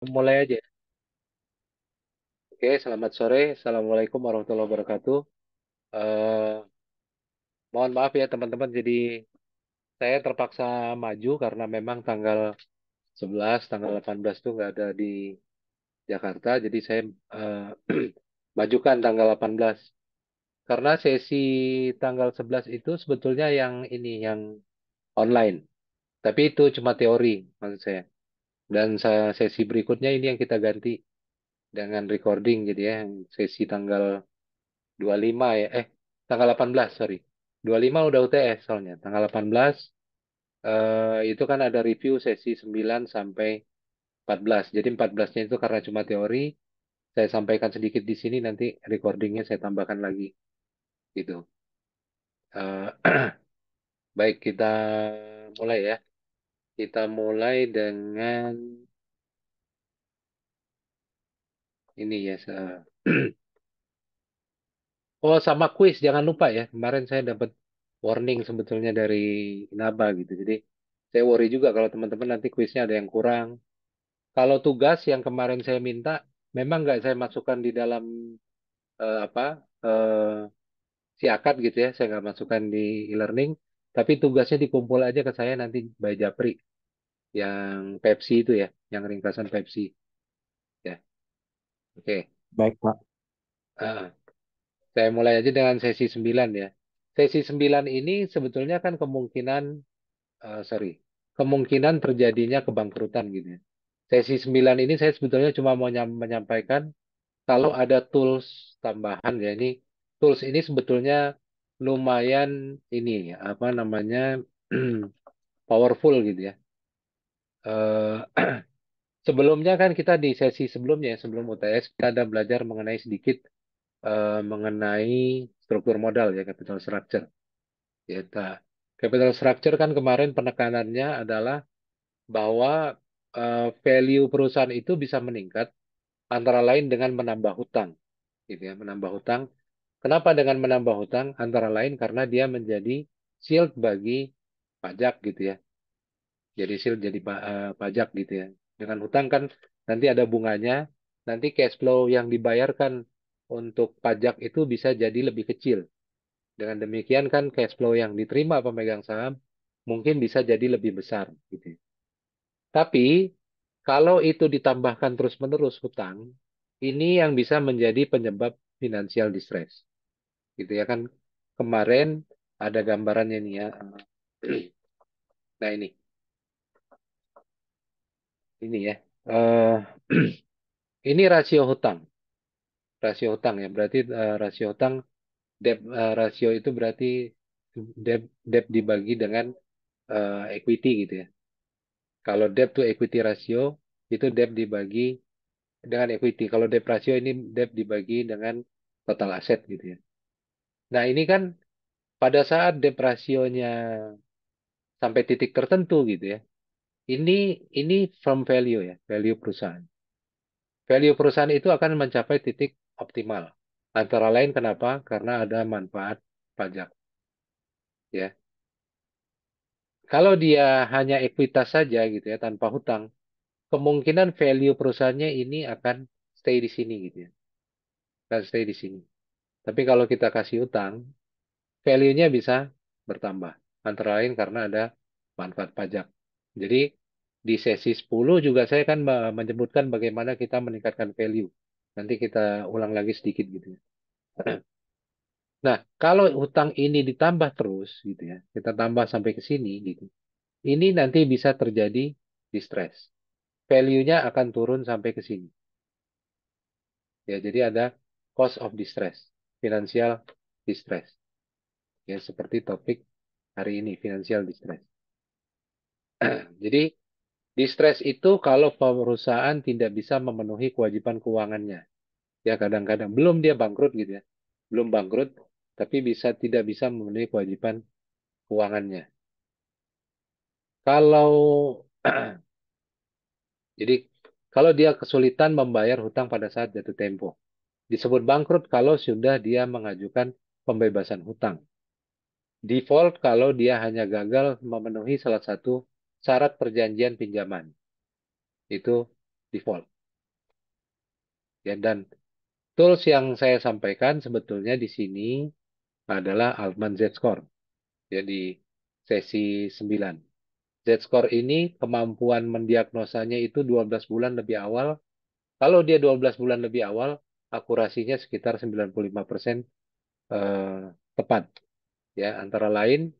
Mulai aja. Oke, selamat sore. Assalamualaikum warahmatullahi wabarakatuh. Eh, Mohon maaf ya teman-teman. Jadi saya terpaksa maju karena memang tanggal 11, tanggal 18 itu nggak ada di Jakarta. Jadi saya eh, majukan tanggal 18. Karena sesi tanggal 11 itu sebetulnya yang ini, yang online. Tapi itu cuma teori maksud saya. Dan sesi berikutnya ini yang kita ganti dengan recording. Jadi ya, yang sesi tanggal 25 ya. Tanggal 18, sorry. 25 udah UTS soalnya. Tanggal 18 itu kan ada review sesi 9 sampai 14. Jadi 14-nya itu karena cuma teori, saya sampaikan sedikit di sini, nanti recordingnya saya tambahkan lagi. Gitu. Eh, Baik, kita mulai ya. Kita mulai dengan ini ya. Oh, sama kuis, jangan lupa ya. Kemarin saya dapat warning sebetulnya dari Inaba gitu. Jadi saya worry juga kalau teman-teman nanti kuisnya ada yang kurang. Kalau tugas yang kemarin saya minta, memang nggak saya masukkan di dalam apa si akad gitu ya, saya nggak masukkan di e-learning, tapi tugasnya dikumpul aja ke saya nanti by Japri, yang Pepsi itu ya, yang ringkasan Pepsi ya. Oke. Baik, Pak. Ah, saya mulai aja dengan sesi 9 ya. Sesi 9 ini sebetulnya kan sorry, kemungkinan terjadinya kebangkrutan gitu ya. Sesi 9 ini saya sebetulnya cuma mau menyampaikan kalau ada tools tambahan ya, ini tools ini sebetulnya lumayan ini ya, apa namanya, powerful gitu ya. Eh, Sebelumnya kan kita di sesi sebelumnya ya, sebelum UTS kita ada belajar mengenai sedikit mengenai struktur modal ya, capital structure. Ya, capital structure kan kemarin penekanannya adalah bahwa value perusahaan itu bisa meningkat antara lain dengan menambah hutang gitu ya, menambah hutang. Kenapa dengan menambah hutang? Antara lain karena dia menjadi shield bagi pajak gitu ya. Jadi shield jadi pajak gitu ya. Dengan hutang kan nanti ada bunganya, nanti cash flow yang dibayarkan untuk pajak itu bisa jadi lebih kecil. Dengan demikian kan cash flow yang diterima pemegang saham mungkin bisa jadi lebih besar gitu ya. Tapi kalau itu ditambahkan terus-menerus hutang, ini yang bisa menjadi penyebab financial distress. Gitu ya kan, kemarin ada gambarannya nih ya. Nah ini ya. Eh ini rasio hutang ya. Berarti rasio hutang, rasio itu berarti debt dibagi dengan equity gitu ya. Kalau debt to equity ratio itu debt dibagi dengan equity. Kalau debt ratio ini debt dibagi dengan total aset gitu ya. Nah ini kan pada saat debt rasionya sampai titik tertentu gitu ya. Ini ini firm value ya, value perusahaan. Value perusahaan itu akan mencapai titik optimal. Antara lain kenapa? Karena ada manfaat pajak ya. Kalau dia hanya ekuitas saja gitu ya, tanpa hutang, kemungkinan value perusahaannya ini akan stay di sini gitu ya. Akan stay di sini. Tapi kalau kita kasih hutang, value-nya bisa bertambah. Antara lain karena ada manfaat pajak. Jadi di sesi 10 juga saya kan menyebutkan bagaimana kita meningkatkan value. Nanti kita ulang lagi sedikit gitu ya. Nah, kalau hutang ini ditambah terus gitu ya, kita tambah sampai ke sini gitu. Ini nanti bisa terjadi distress. Value-nya akan turun sampai ke sini. Ya, jadi ada cost of distress, financial distress. Ya, seperti topik hari ini, financial distress. Jadi, distress itu kalau perusahaan tidak bisa memenuhi kewajiban keuangannya. Ya, kadang-kadang belum dia bangkrut gitu ya. Belum bangkrut, tapi tidak bisa memenuhi kewajiban keuangannya. Kalau jadi kalau dia kesulitan membayar hutang pada saat jatuh tempo, disebut bangkrut kalau sudah dia mengajukan pembebasan hutang. Default kalau dia hanya gagal memenuhi salah satu syarat perjanjian pinjaman. Itu default. Ya, dan tools yang saya sampaikan sebetulnya di sini adalah Altman Z-Score. Jadi sesi 9. Z-Score ini kemampuan mendiagnosanya itu 12 bulan lebih awal. Kalau dia 12 bulan lebih awal, akurasinya sekitar 95% tepat. Ya, antara lain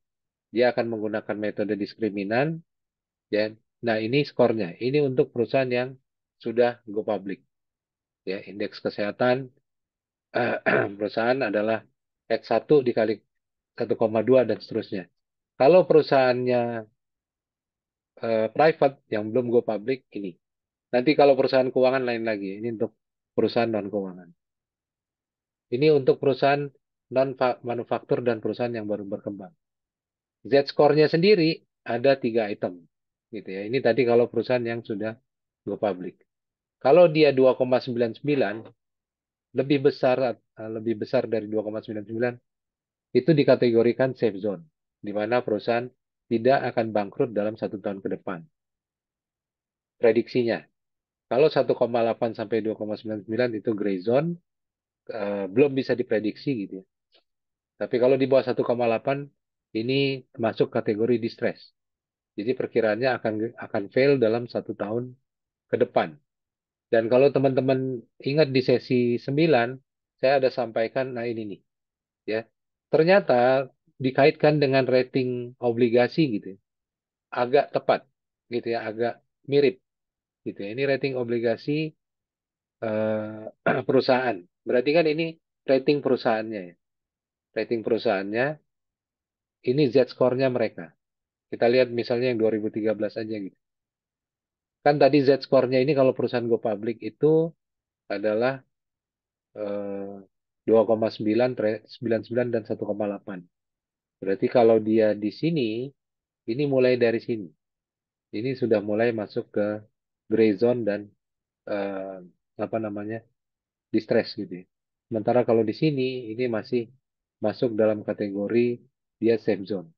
dia akan menggunakan metode diskriminan. Ya, nah ini skornya. Ini untuk perusahaan yang sudah go public. Ya, indeks kesehatan perusahaan adalah X1 dikali 1,2 dan seterusnya. Kalau perusahaannya private yang belum go public ini. Nanti kalau perusahaan keuangan lain lagi. Ini untuk perusahaan non keuangan. Ini untuk perusahaan non manufaktur dan perusahaan yang baru berkembang. Z-score-nya sendiri ada 3 item. Gitu ya. Ini tadi kalau perusahaan yang sudah go public. Kalau dia 2,99 lebih besar dari 2,99 itu dikategorikan safe zone, di mana perusahaan tidak akan bangkrut dalam 1 tahun ke depan. Prediksinya, kalau 1,8 sampai 2,99 itu gray zone, belum bisa diprediksi gitu ya. Tapi kalau di bawah 1,8 ini masuk kategori distress. Jadi perkiraannya akan fail dalam 1 tahun ke depan. Dan kalau teman-teman ingat di sesi 9, saya ada sampaikan, nah ini nih, ya. Ternyata dikaitkan dengan rating obligasi gitu ya, agak tepat gitu ya, agak mirip gitu ya. Ini rating obligasi perusahaan. Berarti kan ini rating perusahaannya ya. Rating perusahaannya ini Z-score-nya mereka. Kita lihat misalnya yang 2013 aja gitu. Kan tadi Z-score-nya ini kalau perusahaan go public itu adalah 2,9, 99 dan 1,8. Berarti kalau dia di sini, ini mulai dari sini. Ini sudah mulai masuk ke gray zone dan eh, apa namanya distress gitu ya. Sementara kalau di sini ini masih masuk dalam kategori dia safe zone.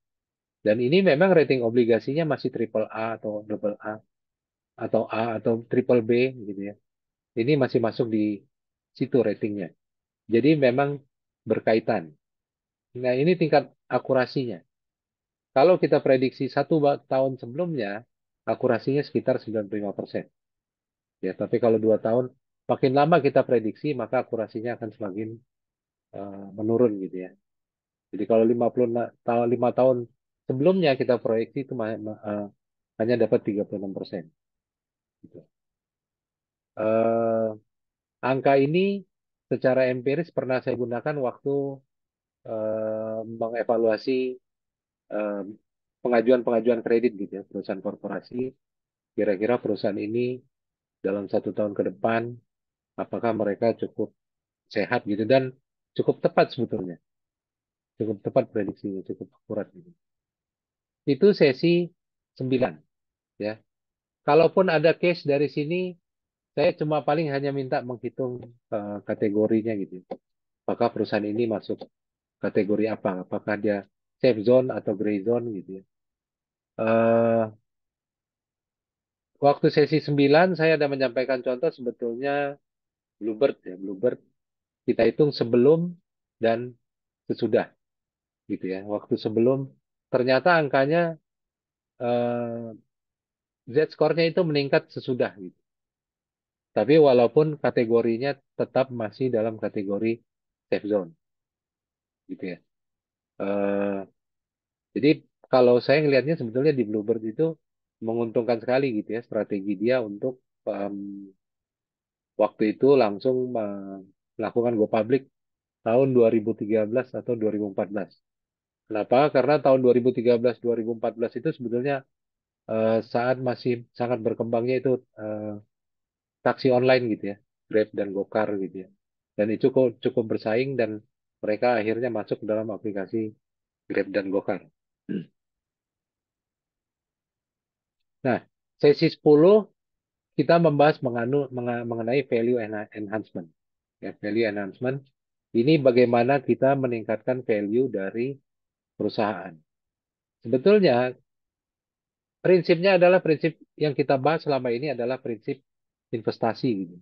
Dan ini memang rating obligasinya masih triple A atau double A atau A atau triple B gitu ya. Ini masih masuk di situ ratingnya. Jadi memang berkaitan. Nah ini tingkat akurasinya. Kalau kita prediksi 1 tahun sebelumnya, akurasinya sekitar 95%. Ya, tapi kalau 2 tahun, makin lama kita prediksi, maka akurasinya akan semakin menurun gitu ya. Jadi kalau 50 tahun, 5 tahun sebelumnya kita proyeksi itu hanya dapat 36%. Gitu. Eh, angka ini secara empiris pernah saya gunakan waktu mengevaluasi eh, pengajuan-pengajuan kredit gitu ya, perusahaan korporasi. Kira-kira perusahaan ini dalam 1 tahun ke depan, apakah mereka cukup sehat gitu dan cukup tepat sebetulnya, cukup tepat prediksinya, cukup akurat gitu. Itu sesi 9 ya. Kalaupun ada case dari sini, saya cuma paling hanya minta menghitung kategorinya gitu. Apakah perusahaan ini masuk kategori apa? Apakah dia safe zone atau gray zone gitu ya. Eh, waktu sesi 9 saya ada menyampaikan contoh sebetulnya Bluebird ya. Bluebird kita hitung sebelum dan sesudah gitu ya. Waktu sebelum ternyata angkanya eh, Z-score-nya itu meningkat sesudah gitu. Tapi walaupun kategorinya tetap masih dalam kategori safe zone gitu ya. Eh, jadi kalau saya ngelihatnya sebetulnya di Bluebird itu menguntungkan sekali gitu ya strategi dia untuk em, waktu itu langsung melakukan go public tahun 2013 atau 2014. Kenapa? Karena tahun 2013 2014 itu sebetulnya saat masih sangat berkembangnya itu taksi online gitu ya, Grab dan Gokar gitu ya. Dan itu cukup cukup bersaing dan mereka akhirnya masuk dalam aplikasi Grab dan Gokar. Nah, sesi 10 kita membahas mengenai value enhancement. Ya, value enhancement ini bagaimana kita meningkatkan value dari perusahaan. Sebetulnya prinsipnya adalah prinsip yang kita bahas selama ini adalah prinsip investasi gitu.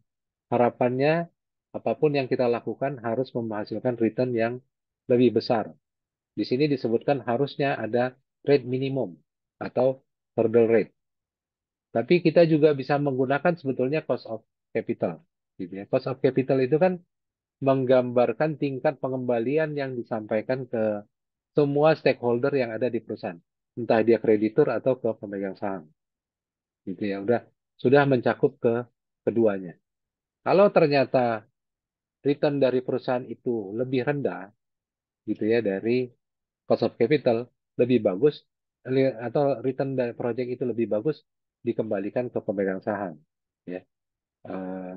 Harapannya apapun yang kita lakukan harus menghasilkan return yang lebih besar. Di sini disebutkan harusnya ada rate minimum atau hurdle rate. Tapi kita juga bisa menggunakan sebetulnya cost of capital. Gitu ya. Cost of capital itu kan menggambarkan tingkat pengembalian yang disampaikan ke semua stakeholder yang ada di perusahaan. Entah dia kreditur atau ke pemegang saham. Gitu ya. Sudah mencakup ke keduanya. Kalau ternyata return dari perusahaan itu lebih rendah gitu ya dari cost of capital lebih bagus atau return dari project itu lebih bagus dikembalikan ke pemegang saham ya. Eh,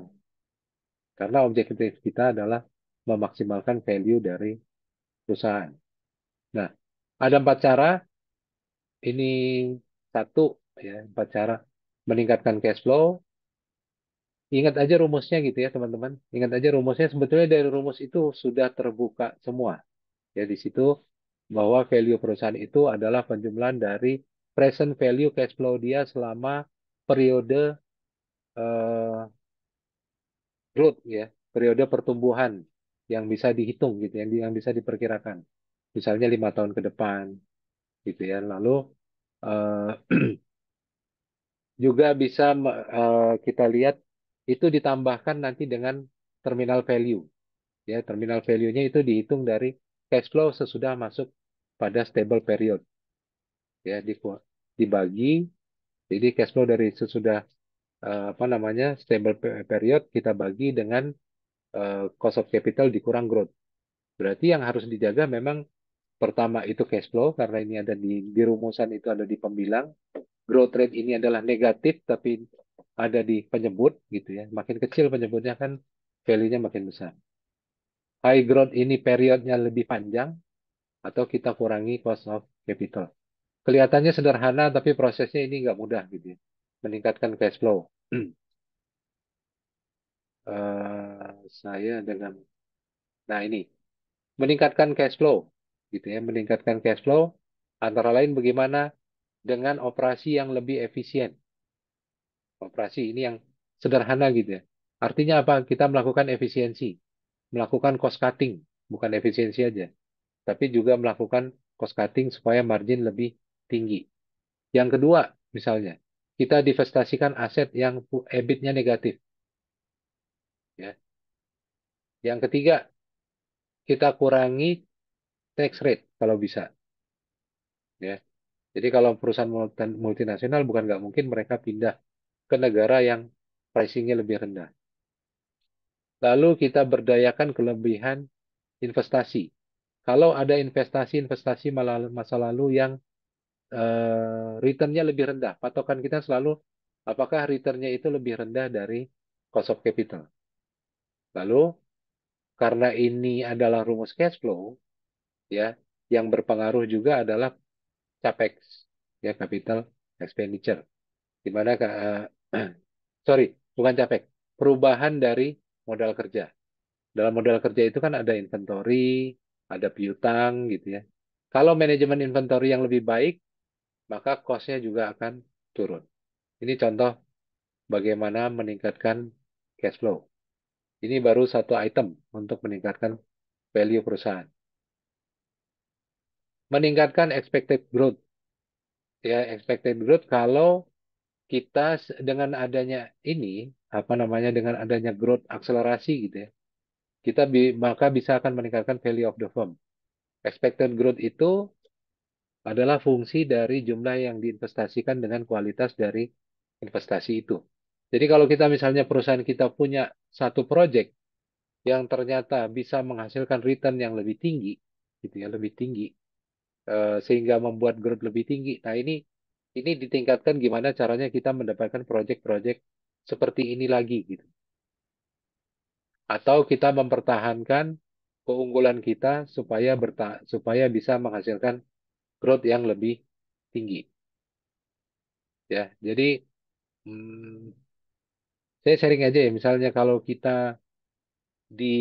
karena objektif kita adalah memaksimalkan value dari perusahaan. Nah, ada 4 cara. Ini satu ya, 4 cara meningkatkan cash flow. Ingat aja rumusnya gitu ya teman-teman. Ingat aja rumusnya sebetulnya dari rumus itu sudah terbuka semua. Ya di situ bahwa value perusahaan itu adalah penjumlahan dari present value cash flow dia selama periode eh, growth ya, periode pertumbuhan yang bisa dihitung gitu, yang bisa diperkirakan. Misalnya 5 tahun ke depan gitu ya. Lalu eh, juga bisa kita lihat itu ditambahkan nanti dengan terminal value. Ya, terminal value-nya itu dihitung dari cash flow sesudah masuk pada stable period. Ya, dibagi. Jadi cash flow dari sesudah apa namanya stable period kita bagi dengan cost of capital dikurang growth. Berarti yang harus dijaga memang pertama itu cash flow karena ini ada di rumusan itu ada di pembilang. Growth rate ini adalah negatif tapi ada di penyebut gitu ya. Makin kecil penyebutnya kan value-nya makin besar. High growth ini periodnya lebih panjang atau kita kurangi cost of capital. Kelihatannya sederhana tapi prosesnya ini nggak mudah gitu ya. Meningkatkan cash flow. Saya dengan nah ini meningkatkan cash flow gitu ya, meningkatkan cash flow antara lain bagaimana dengan operasi yang lebih efisien. Operasi ini yang sederhana gitu ya. Artinya apa? Kita melakukan efisiensi, melakukan cost cutting, bukan efisiensi aja, tapi juga melakukan cost cutting supaya margin lebih tinggi. Yang kedua, misalnya, kita divestasikan aset yang EBIT-nya negatif. Ya. Yang ketiga, kita kurangi tax rate kalau bisa. Ya. Jadi kalau perusahaan multinasional bukan nggak mungkin mereka pindah ke negara yang pricingnya lebih rendah. Lalu kita berdayakan kelebihan investasi. Kalau ada investasi-investasi masa lalu yang returnnya lebih rendah, patokan kita selalu apakah returnnya itu lebih rendah dari cost of capital. Lalu karena ini adalah rumus cash flow, ya, yang berpengaruh juga adalah capex, ya, capital expenditure. Di mana sorry, bukan capex, perubahan dari modal kerja. Dalam modal kerja itu kan ada inventory, ada piutang gitu ya. Kalau manajemen inventory yang lebih baik, maka cost-nya juga akan turun. Ini contoh bagaimana meningkatkan cash flow. Ini baru satu item untuk meningkatkan value perusahaan. Meningkatkan expected growth. Ya, expected growth kalau kita dengan adanya ini, apa namanya, dengan adanya growth akselerasi gitu ya, kita maka bisa akan meningkatkan value of the firm. Expected growth itu adalah fungsi dari jumlah yang diinvestasikan dengan kualitas dari investasi itu. Jadi kalau kita misalnya perusahaan kita punya satu project yang ternyata bisa menghasilkan return yang lebih tinggi, gitu ya, lebih tinggi, sehingga membuat growth lebih tinggi. Nah ini ditingkatkan gimana caranya kita mendapatkan project-project seperti ini lagi, gitu. Atau kita mempertahankan keunggulan kita supaya bisa menghasilkan growth yang lebih tinggi. Ya, jadi hmm, saya sharing aja ya, misalnya kalau kita di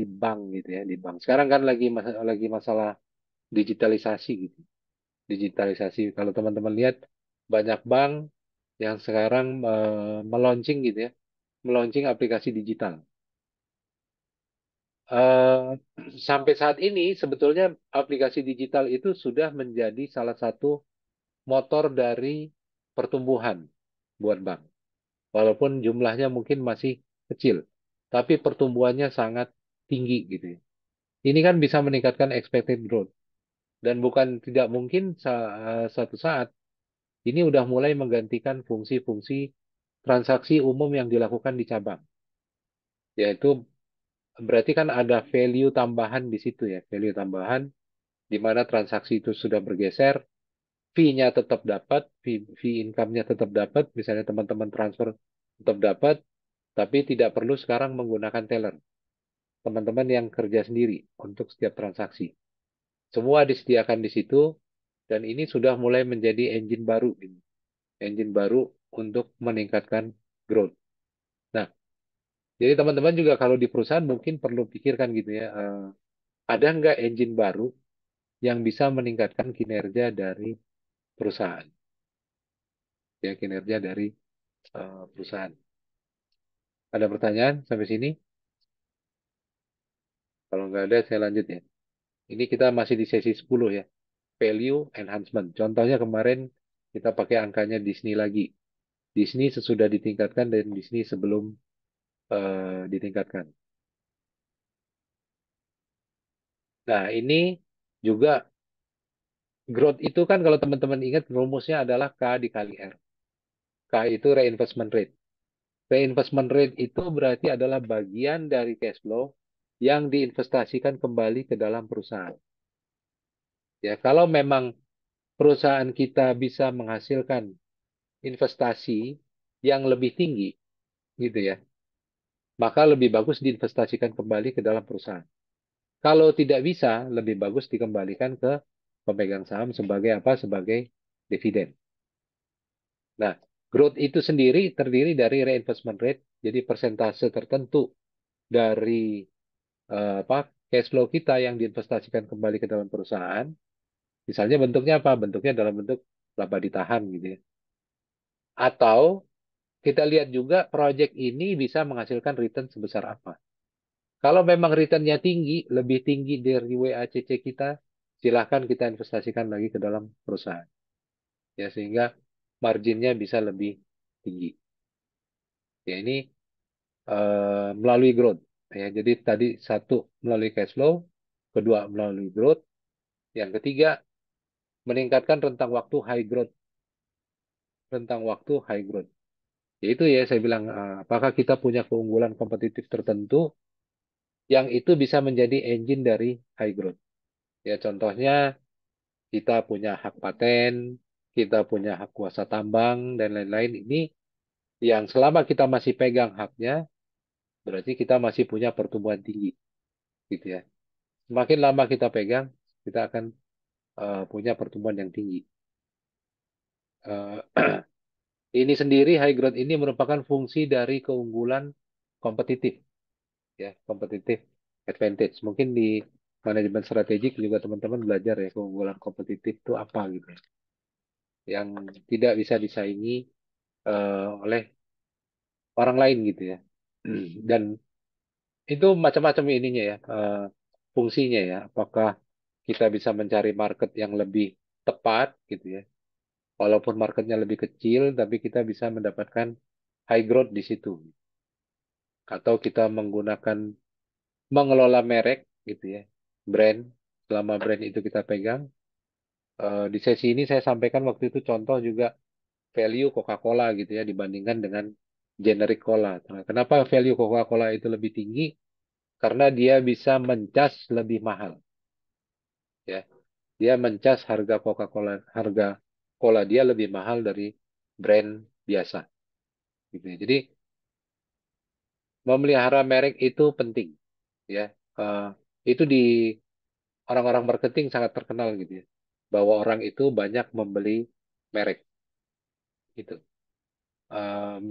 bank gitu ya, di bank. Sekarang kan lagi masalah digitalisasi gitu. Digitalisasi. Kalau teman-teman lihat banyak bank yang sekarang meluncing gitu ya, meluncing aplikasi digital. Eh, Sampai saat ini sebetulnya aplikasi digital itu sudah menjadi salah satu motor dari pertumbuhan buat bank. Walaupun jumlahnya mungkin masih kecil, tapi pertumbuhannya sangat tinggi gitu ya. Ini kan bisa meningkatkan expected growth dan bukan tidak mungkin suatu saat ini udah mulai menggantikan fungsi-fungsi transaksi umum yang dilakukan di cabang. Yaitu berarti kan ada value tambahan di situ ya, value tambahan di mana transaksi itu sudah bergeser, fee-nya tetap dapat, fee income-nya tetap dapat, misalnya teman-teman transfer tetap dapat, tapi tidak perlu sekarang menggunakan teller. Teman-teman yang kerja sendiri untuk setiap transaksi. Semua disediakan di situ, dan ini sudah mulai menjadi engine baru. Engine baru untuk meningkatkan growth. Nah, jadi teman-teman juga kalau di perusahaan mungkin perlu pikirkan gitu ya, ada nggak engine baru yang bisa meningkatkan kinerja dari perusahaan, ya kinerja dari perusahaan. Ada pertanyaan sampai sini? Kalau nggak ada, saya lanjut ya. Ini kita masih di sesi 10 ya. Value enhancement. Contohnya kemarin kita pakai angkanya Disney lagi. Disney sesudah ditingkatkan dan Disney sebelum ditingkatkan. Nah, ini juga growth itu kan kalau teman-teman ingat rumusnya adalah K dikali R. K itu reinvestment rate. Reinvestment rate itu berarti adalah bagian dari cash flow yang diinvestasikan kembali ke dalam perusahaan. Ya, kalau memang perusahaan kita bisa menghasilkan investasi yang lebih tinggi, gitu ya, maka lebih bagus diinvestasikan kembali ke dalam perusahaan. Kalau tidak bisa, lebih bagus dikembalikan ke pemegang saham sebagai apa? Sebagai dividen. Nah, growth itu sendiri terdiri dari reinvestment rate, jadi persentase tertentu dari apa cash flow kita yang diinvestasikan kembali ke dalam perusahaan. Misalnya bentuknya apa? Bentuknya dalam bentuk laba ditahan gitu ya. Atau kita lihat juga proyek ini bisa menghasilkan return sebesar apa. Kalau memang returnnya tinggi, lebih tinggi dari WACC kita, silahkan kita investasikan lagi ke dalam perusahaan. Ya, sehingga marginnya bisa lebih tinggi. Ya, ini melalui growth. Ya, jadi tadi satu melalui cash flow, kedua melalui growth, yang ketiga meningkatkan rentang waktu high growth. Yaitu ya saya bilang apakah kita punya keunggulan kompetitif tertentu yang itu bisa menjadi engine dari high growth. Ya contohnya kita punya hak paten, kita punya hak kuasa tambang dan lain-lain ini yang selama kita masih pegang haknya berarti kita masih punya pertumbuhan tinggi gitu ya. Semakin lama kita pegang, kita akan punya pertumbuhan yang tinggi. Eh, ini sendiri high growth ini merupakan fungsi dari keunggulan kompetitif, ya, kompetitif advantage. Mungkin di manajemen strategik juga teman-teman belajar ya keunggulan kompetitif itu apa gitu, ya. Yang tidak bisa disaingi oleh orang lain gitu ya. Dan itu macam-macam ininya ya, fungsinya ya. Apakah kita bisa mencari market yang lebih tepat gitu ya. Walaupun marketnya lebih kecil, tapi kita bisa mendapatkan high growth di situ. Atau kita mengelola merek gitu ya, brand. Selama brand itu kita pegang. Di sesi ini saya sampaikan waktu itu contoh juga value Coca-Cola gitu ya dibandingkan dengan generic cola. Nah, kenapa value Coca-Cola itu lebih tinggi? Karena dia bisa mencas lebih mahal. Ya, dia mencas harga cola dia lebih mahal dari brand biasa. Gitu ya. Jadi memelihara merek itu penting. Ya, Eh, itu di orang-orang marketing sangat terkenal gitu ya, bahwa orang itu banyak membeli merek gitu.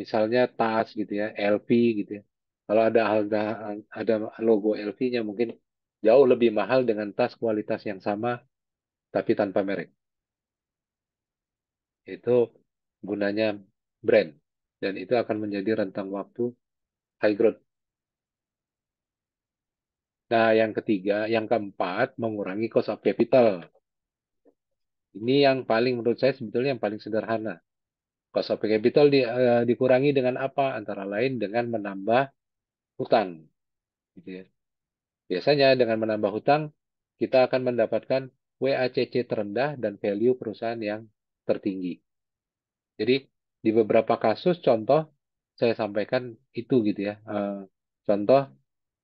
Misalnya tas gitu ya, LV gitu ya. Kalau ada logo LV-nya mungkin jauh lebih mahal dengan tas kualitas yang sama tapi tanpa merek. Itu gunanya brand dan itu akan menjadi rentang waktu high growth. Nah, yang ketiga, yang keempat, mengurangi cost of capital. Ini yang paling menurut saya sebetulnya yang paling sederhana. Cost of capital dikurangi dengan apa? Antara lain dengan menambah hutang. Gitu ya. Biasanya dengan menambah hutang, kita akan mendapatkan WACC terendah dan value perusahaan yang tertinggi. Jadi di beberapa kasus contoh saya sampaikan itu gitu ya. Contoh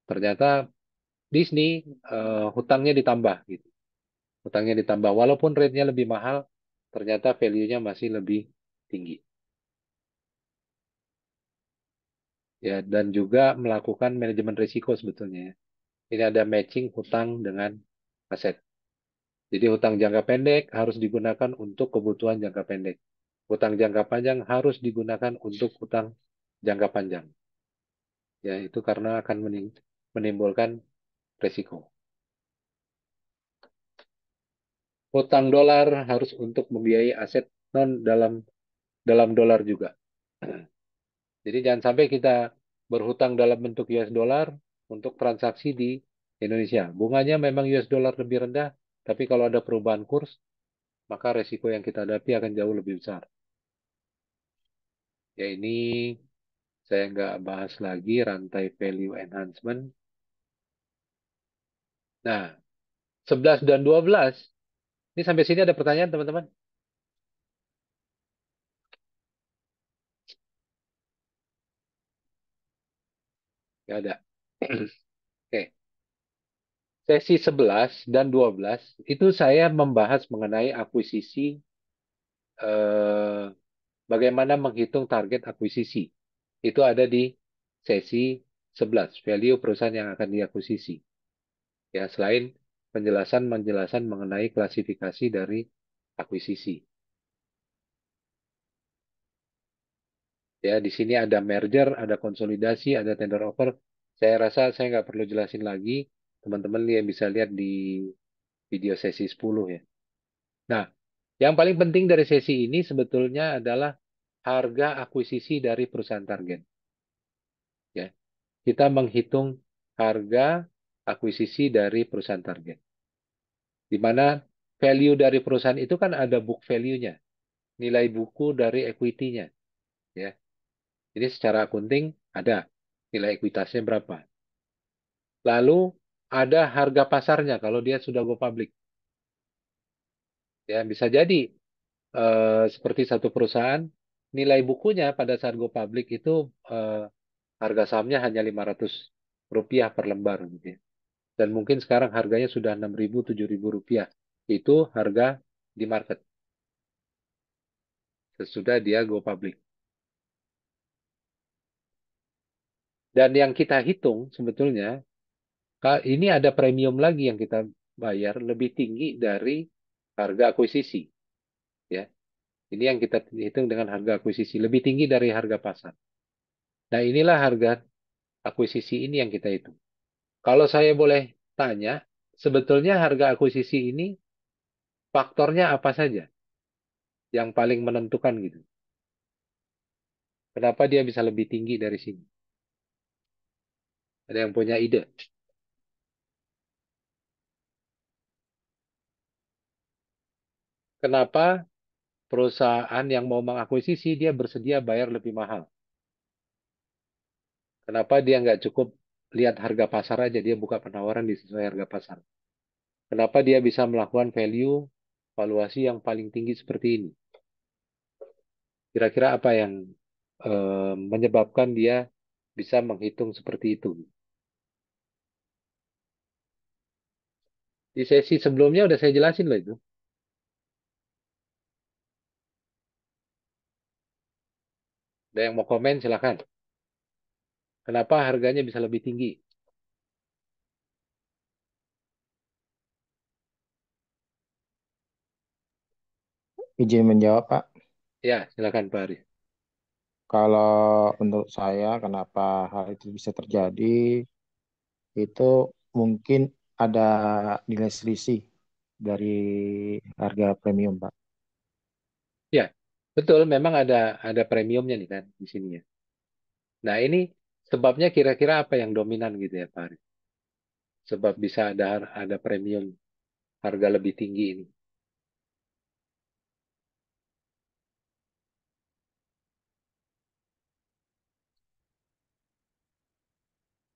ternyata Disney hutangnya ditambah gitu. Hutangnya ditambah walaupun rate-nya lebih mahal, ternyata value-nya masih lebih tinggi. Ya, dan juga melakukan manajemen risiko sebetulnya ya. Ini ada matching hutang dengan aset. Jadi hutang jangka pendek harus digunakan untuk kebutuhan jangka pendek. Hutang jangka panjang harus digunakan untuk hutang jangka panjang. Ya, itu karena akan menimbulkan risiko. Hutang dolar harus untuk membiayai aset non dalam dolar juga. Jadi jangan sampai kita berhutang dalam bentuk US dollar untuk transaksi di Indonesia. Bunganya memang US dollar lebih rendah, tapi kalau ada perubahan kurs, maka resiko yang kita hadapi akan jauh lebih besar. Ya ini saya nggak bahas lagi rantai value enhancement. Nah, 11 dan 12, ini sampai sini ada pertanyaan teman-teman? Nggak ada. Oke. Sesi 11 dan 12 itu saya membahas mengenai akuisisi, eh, bagaimana menghitung target akuisisi. Itu ada di sesi 11, value perusahaan yang akan diakuisisi. Ya, selain penjelasan-penjelasan mengenai klasifikasi dari akuisisi. Ya, di sini ada merger, ada konsolidasi, ada tender offer. Saya rasa saya nggak perlu jelasin lagi. Teman-teman yang bisa lihat di video sesi 10 ya. Nah, yang paling penting dari sesi ini sebetulnya adalah harga akuisisi dari perusahaan target. Ya, kita menghitung harga akuisisi dari perusahaan target. Di mana value dari perusahaan itu kan ada book value-nya, nilai buku dari equity-nya. Ya, jadi secara akunting ada nilai ekuitasnya berapa. Lalu ada harga pasarnya kalau dia sudah go public. Ya, bisa jadi seperti satu perusahaan nilai bukunya pada saat go public itu eh, harga sahamnya hanya Rp500 per lembar gitu ya. Dan mungkin sekarang harganya sudah 6.000, Rp7.000. Itu harga di market sesudah dia go public. Dan yang kita hitung sebetulnya ini ada premium lagi yang kita bayar lebih tinggi dari harga akuisisi ya. Ini yang kita hitung dengan harga akuisisi lebih tinggi dari harga pasar. Nah, inilah harga akuisisi ini yang kita hitung. Kalau saya boleh tanya, sebetulnya harga akuisisi ini faktornya apa saja yang paling menentukan gitu? Kenapa dia bisa lebih tinggi dari sini? Ada yang punya ide? Kenapa perusahaan yang mau mengakuisisi dia bersedia bayar lebih mahal? Kenapa dia nggak cukup lihat harga pasar aja, dia buka penawaran di sesuai harga pasar? Kenapa dia bisa melakukan value valuasi yang paling tinggi seperti ini? Kira-kira apa yang menyebabkan dia bisa menghitung seperti itu? Di sesi sebelumnya udah saya jelasin loh itu. Ada yang mau komen silakan. Kenapa harganya bisa lebih tinggi? Izin menjawab, Pak. Ya, silakan Pak Aris. Kalau menurut saya, kenapa hal itu bisa terjadi, itu mungkin ada nilai selisih dari harga premium, Pak. Ya, betul. Memang ada premiumnya nih kan di sini ya. Nah, ini Sebabnya kira-kira apa yang dominan gitu ya Pak Haris? Sebab bisa ada premium harga lebih tinggi ini.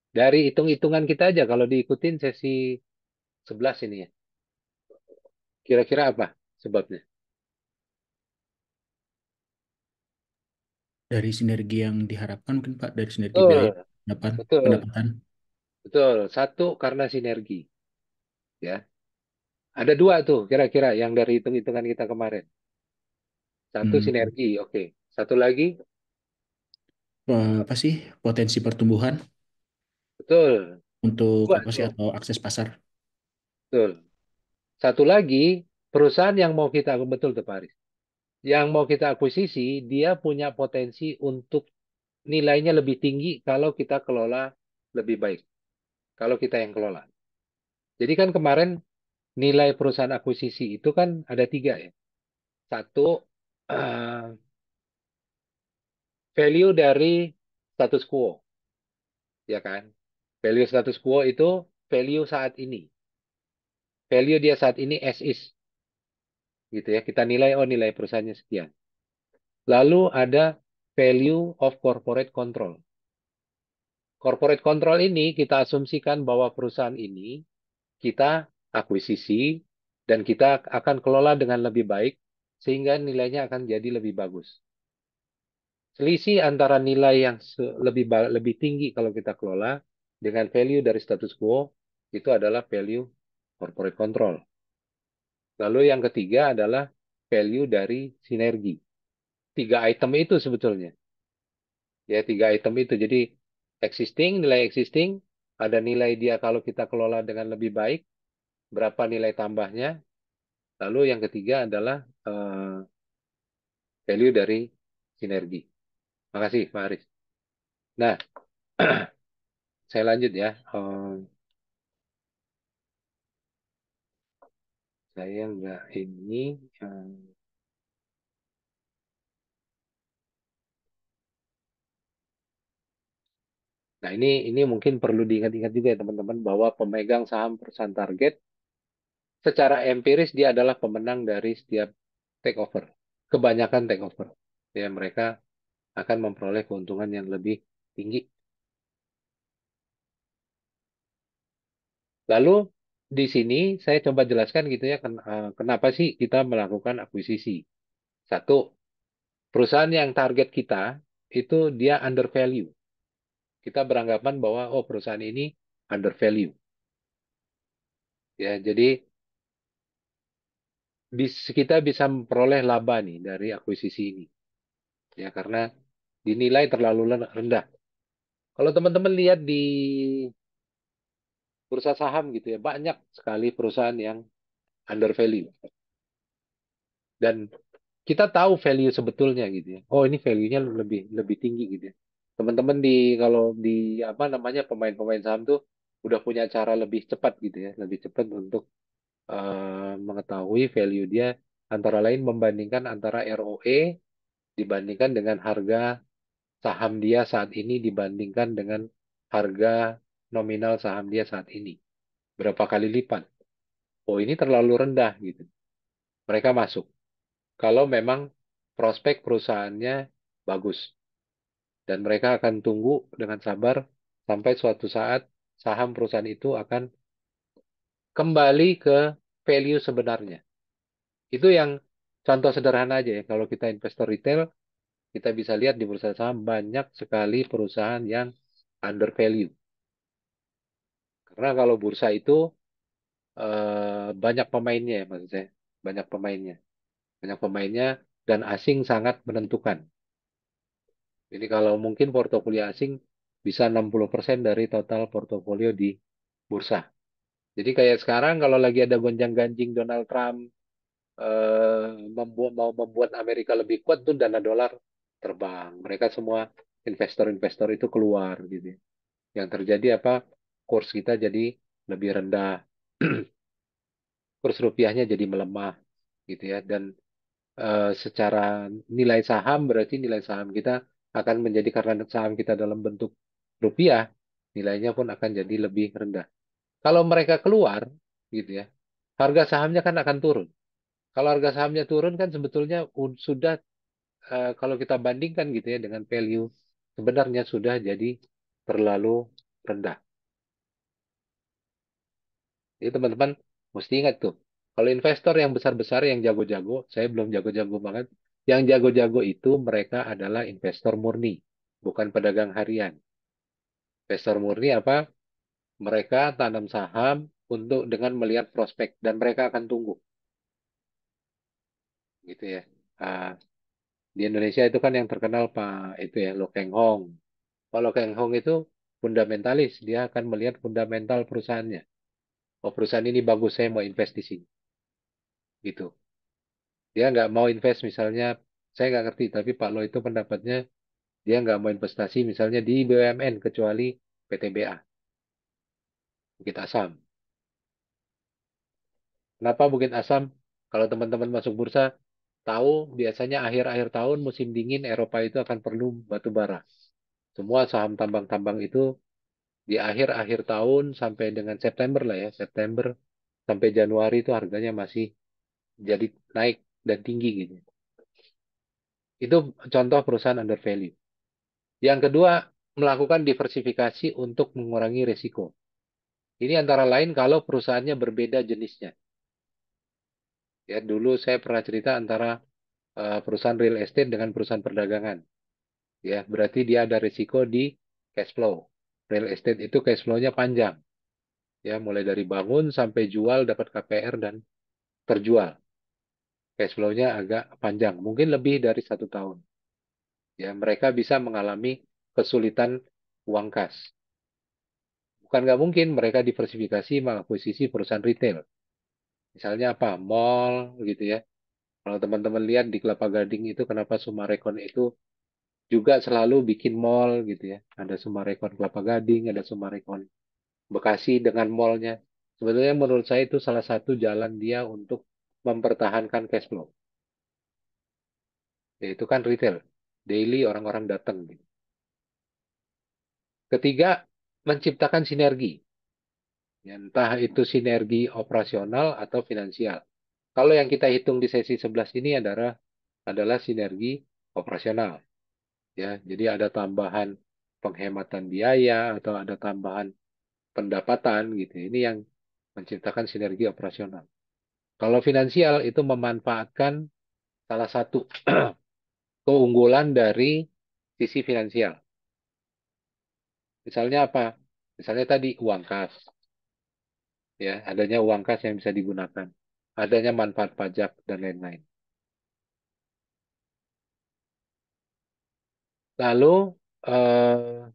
Dari hitung-hitungan kita aja kalau diikutin sesi 11 ini ya. Kira-kira apa sebabnya? Dari sinergi yang diharapkan mungkin Pak, dari sinergi biaya Betul, betul, pendapatan. betul. Satu karena sinergi, ya. Ada dua tuh kira-kira yang dari hitung-hitungan kita kemarin. Satu Hmm, sinergi, oke. Satu lagi, apa sih potensi pertumbuhan betul. untuk Dua apa sih tuh, atau akses pasar? betul. Satu lagi, perusahaan yang mau kita, betul tuh Pak Aris. Yang mau kita akuisisi, dia punya potensi untuk nilainya lebih tinggi kalau kita kelola lebih baik. Kalau kita yang kelola. Jadi kan kemarin nilai perusahaan akuisisi itu kan ada tiga ya. Satu, eh, value dari status quo, ya kan? Value status quo itu value saat ini. Value dia saat ini as is, gitu ya. Kita nilai, oh nilai perusahaannya sekian. Lalu ada value of corporate control. Corporate control ini kita asumsikan bahwa perusahaan ini kita akuisisi dan kita akan kelola dengan lebih baik sehingga nilainya akan jadi lebih bagus. Selisih antara nilai yang lebih tinggi kalau kita kelola dengan value dari status quo itu adalah value corporate control. Lalu yang ketiga adalah value dari sinergi. Tiga item itu sebetulnya. Ya, tiga item itu. Jadi existing, nilai existing, ada nilai dia kalau kita kelola dengan lebih baik, berapa nilai tambahnya. Lalu yang ketiga adalah value dari sinergi. Makasih, Pak Haris. Nah, saya lanjut ya. Saya nggak ini. eh, Nah, ini mungkin perlu diingat-ingat juga ya teman-teman bahwa pemegang saham perusahaan target secara empiris dia adalah pemenang dari setiap takeover. Kebanyakan takeover. Ya, mereka akan memperoleh keuntungan yang lebih tinggi. Lalu di sini saya coba jelaskan gitu ya kenapa sih kita melakukan akuisisi. Satu, perusahaan yang target kita itu dia under value. Kita beranggapan bahwa oh perusahaan ini under value. Ya, jadi kita bisa memperoleh laba nih dari akuisisi ini. Ya, karena dinilai terlalu rendah. Kalau teman-teman lihat di bursa saham gitu ya, banyak sekali perusahaan yang under value. Dan kita tahu value sebetulnya gitu ya. Oh, ini value-nya lebih lebih tinggi gitu ya. Teman-teman kalau di apa namanya pemain-pemain saham tuh udah punya cara lebih cepat gitu ya, lebih cepat untuk mengetahui value dia antara lain membandingkan antara ROE dibandingkan dengan harga saham dia saat ini dibandingkan dengan harga nominal saham dia saat ini. Berapa kali lipat? Oh, ini terlalu rendah gitu. Mereka masuk. Kalau memang prospek perusahaannya bagus dan mereka akan tunggu dengan sabar sampai suatu saat saham perusahaan itu akan kembali ke value sebenarnya. Itu yang contoh sederhana aja ya. Kalau kita investor retail, kita bisa lihat di bursa saham banyak sekali perusahaan yang under value. Karena kalau bursa itu banyak pemainnya ya maksud saya. Banyak pemainnya. Banyak pemainnya dan asing sangat menentukan. Jadi kalau mungkin portofolio asing bisa 60% dari total portofolio di bursa. Jadi kayak sekarang kalau lagi ada gonjang-ganjing Donald Trump mau membuat Amerika lebih kuat tuh dana dolar terbang. Mereka semua investor-investor itu keluar gitu. Yang terjadi apa? Kurs kita jadi lebih rendah. Kurs rupiahnya jadi melemah gitu ya. Dan secara nilai saham berarti nilai saham kita akan menjadi karena saham kita dalam bentuk rupiah, nilainya pun akan jadi lebih rendah. Kalau mereka keluar, gitu ya, harga sahamnya kan akan turun. Kalau harga sahamnya turun kan sebetulnya sudah kalau kita bandingkan gitu ya dengan value sebenarnya sudah jadi terlalu rendah. Jadi teman-teman mesti ingat tuh, kalau investor yang besar-besar yang jago-jago, saya belum jago-jago banget. Yang jago-jago itu mereka adalah investor murni, bukan pedagang harian. Investor murni apa? Mereka tanam saham untuk dengan melihat prospek dan mereka akan tunggu, gitu ya. Ah, di Indonesia itu kan yang terkenal Pak itu ya Lo Keng Hong. Pak Lo Keng Hong itu fundamentalis, dia akan melihat fundamental perusahaannya. Oh perusahaan ini bagus, saya mau invest di sini, gitu. Dia nggak mau invest misalnya, saya nggak ngerti, tapi Pak Lo itu pendapatnya dia nggak mau investasi misalnya di BUMN kecuali PTBA, Bukit Asam. Kenapa Bukit Asam? Kalau teman-teman masuk bursa, tahu biasanya akhir-akhir tahun musim dingin Eropa itu akan perlu batu bara. Semua saham tambang-tambang itu di akhir-akhir tahun sampai dengan September lah ya, September sampai Januari itu harganya masih jadi naik dan tinggi gitu. Itu contoh perusahaan under value. Yang kedua, melakukan diversifikasi untuk mengurangi risiko. Ini antara lain kalau perusahaannya berbeda jenisnya. Ya, dulu saya pernah cerita antara perusahaan real estate dengan perusahaan perdagangan. Ya, berarti dia ada risiko di cash flow. Real estate itu cash flow-nya panjang. Ya, mulai dari bangun sampai jual dapat KPR dan terjual. Cash flow-nya agak panjang, mungkin lebih dari 1 tahun. Ya, mereka bisa mengalami kesulitan uang kas. Bukan nggak mungkin mereka diversifikasi mengakuisisi perusahaan retail. Misalnya apa? Mall gitu ya. Kalau teman-teman lihat di Kelapa Gading itu kenapa Sumarekon itu juga selalu bikin mall gitu ya. Ada Sumarekon Kelapa Gading, ada Sumarekon Bekasi dengan mallnya. Sebetulnya menurut saya itu salah satu jalan dia untuk mempertahankan cash flow. Yaitu kan retail. Daily orang-orang datang gitu. Ketiga, menciptakan sinergi. Ya, entah itu sinergi operasional atau finansial. Kalau yang kita hitung di sesi 11 ini adalah sinergi operasional. Ya, jadi ada tambahan penghematan biaya atau ada tambahan pendapatan gitu. Ini yang menciptakan sinergi operasional. Kalau finansial itu memanfaatkan salah satu keunggulan dari sisi finansial. Misalnya apa? Misalnya tadi uang kas, ya, adanya uang kas yang bisa digunakan, adanya manfaat pajak dan lain-lain. Lalu eh,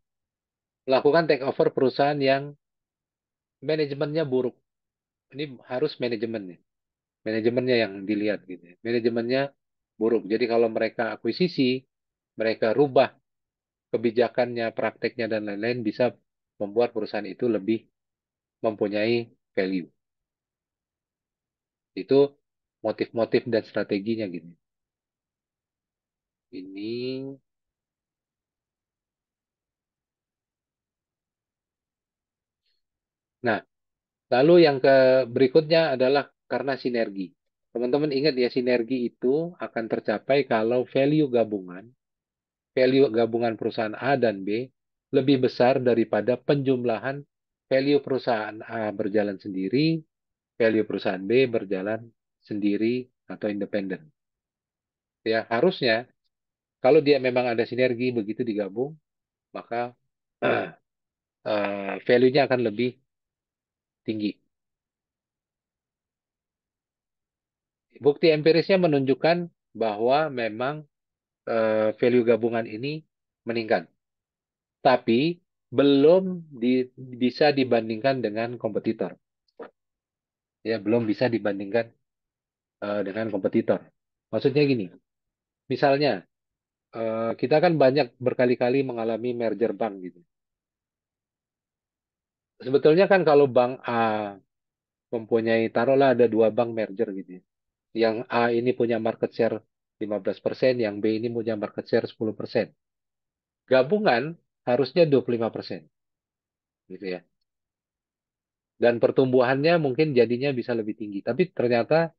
melakukan take over perusahaan yang manajemennya buruk. Ini harus manajemennya, manajemennya yang dilihat gitu. Ya. Manajemennya buruk. Jadi kalau mereka akuisisi, mereka rubah kebijakannya, prakteknya dan lain-lain bisa membuat perusahaan itu lebih mempunyai value. Itu motif-motif dan strateginya gitu. Ini, nah, lalu yang ke berikutnya adalah karena sinergi. Teman-teman ingat ya, sinergi itu akan tercapai kalau value gabungan perusahaan A dan B lebih besar daripada penjumlahan value perusahaan A berjalan sendiri, value perusahaan B berjalan sendiri atau independen. Ya, harusnya kalau dia memang ada sinergi begitu digabung, maka value-nya akan lebih tinggi. Bukti empirisnya menunjukkan bahwa memang value gabungan ini meningkat, tapi belum bisa dibandingkan dengan kompetitor. Ya, belum bisa dibandingkan dengan kompetitor. Maksudnya gini, misalnya kita kan banyak berkali-kali mengalami merger bank gitu. Sebetulnya kan kalau bank A mempunyai, taruhlah ada dua bank merger gitu ya. Yang A ini punya market share 15%, yang B ini punya market share 10%. Gabungan harusnya 25%, gitu ya. Dan pertumbuhannya mungkin jadinya bisa lebih tinggi. Tapi ternyata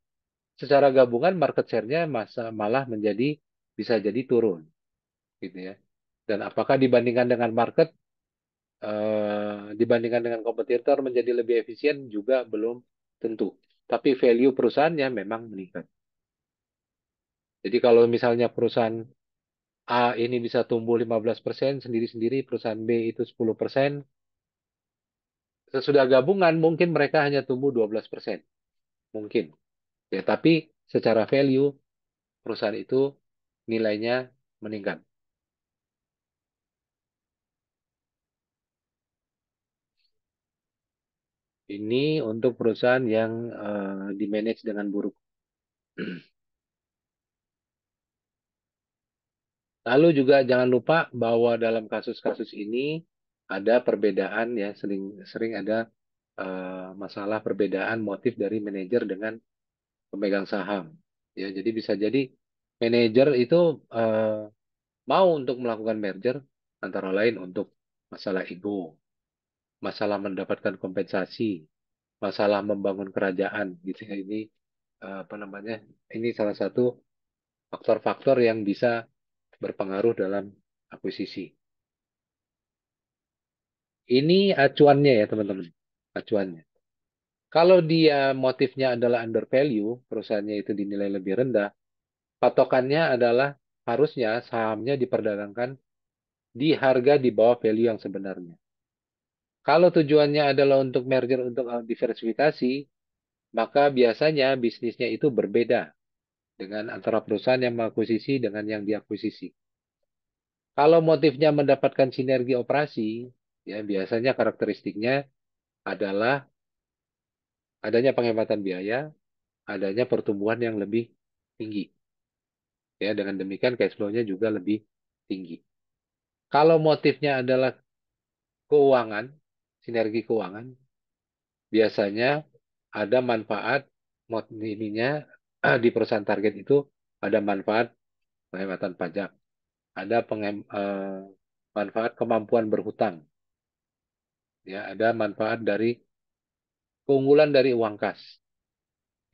secara gabungan market share-nya malah menjadi bisa jadi turun, gitu ya. Dan apakah dibandingkan dengan market, dibandingkan dengan kompetitor menjadi lebih efisien juga belum tentu. Tapi value perusahaannya memang meningkat. Jadi kalau misalnya perusahaan A ini bisa tumbuh 15% sendiri-sendiri, perusahaan B itu 10%, sesudah gabungan mungkin mereka hanya tumbuh 12%. Mungkin. Ya, tapi secara value perusahaan itu nilainya meningkat. Ini untuk perusahaan yang di-manage dengan buruk. Lalu juga jangan lupa bahwa dalam kasus-kasus ini ada perbedaan ya, sering ada masalah perbedaan motif dari manajer dengan pemegang saham. Ya, jadi bisa jadi manajer itu mau untuk melakukan merger antara lain untuk masalah ego, masalah mendapatkan kompensasi, masalah membangun kerajaan gitu ya. Ini apa namanya? Ini salah satu faktor-faktor yang bisa berpengaruh dalam akuisisi. Ini acuannya ya teman-teman, acuannya. Kalau dia motifnya adalah under value, perusahaannya itu dinilai lebih rendah, patokannya adalah harusnya sahamnya diperdagangkan di harga di bawah value yang sebenarnya. Kalau tujuannya adalah untuk merger, untuk diversifikasi, maka biasanya bisnisnya itu berbeda dengan antara perusahaan yang mengakuisisi dengan yang diakuisisi. Kalau motifnya mendapatkan sinergi operasi, ya biasanya karakteristiknya adalah adanya penghematan biaya, adanya pertumbuhan yang lebih tinggi. Ya, dengan demikian cash flow-nya juga lebih tinggi. Kalau motifnya adalah keuangan, sinergi keuangan, biasanya ada manfaat ininya di perusahaan target itu ada manfaat penghematan pajak, ada manfaat kemampuan berhutang, ya, ada manfaat dari keunggulan dari uang kas.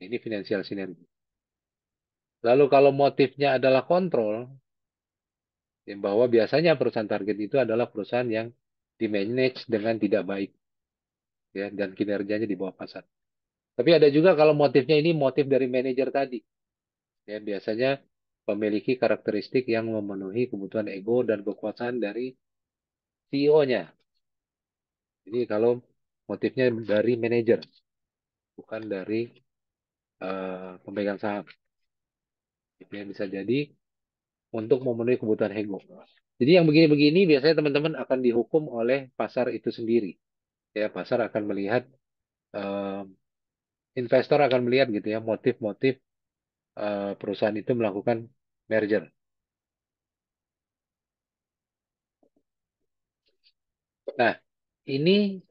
Ini financial synergy. Lalu kalau motifnya adalah kontrol, ya, bahwa biasanya perusahaan target itu adalah perusahaan yang di-manage dengan tidak baik, ya, dan kinerjanya di bawah pasar. Tapi ada juga kalau motifnya ini motif dari manajer tadi, ya, biasanya memiliki karakteristik yang memenuhi kebutuhan ego dan kekuasaan dari CEO-nya. Jadi kalau motifnya dari manajer, bukan dari pemegang saham, itu yang bisa jadi untuk memenuhi kebutuhan ego. Jadi yang begini-begini biasanya teman-teman akan dihukum oleh pasar itu sendiri. Ya, pasar akan melihat, eh, investor akan melihat gitu ya motif-motif perusahaan itu melakukan merger. Nah, ini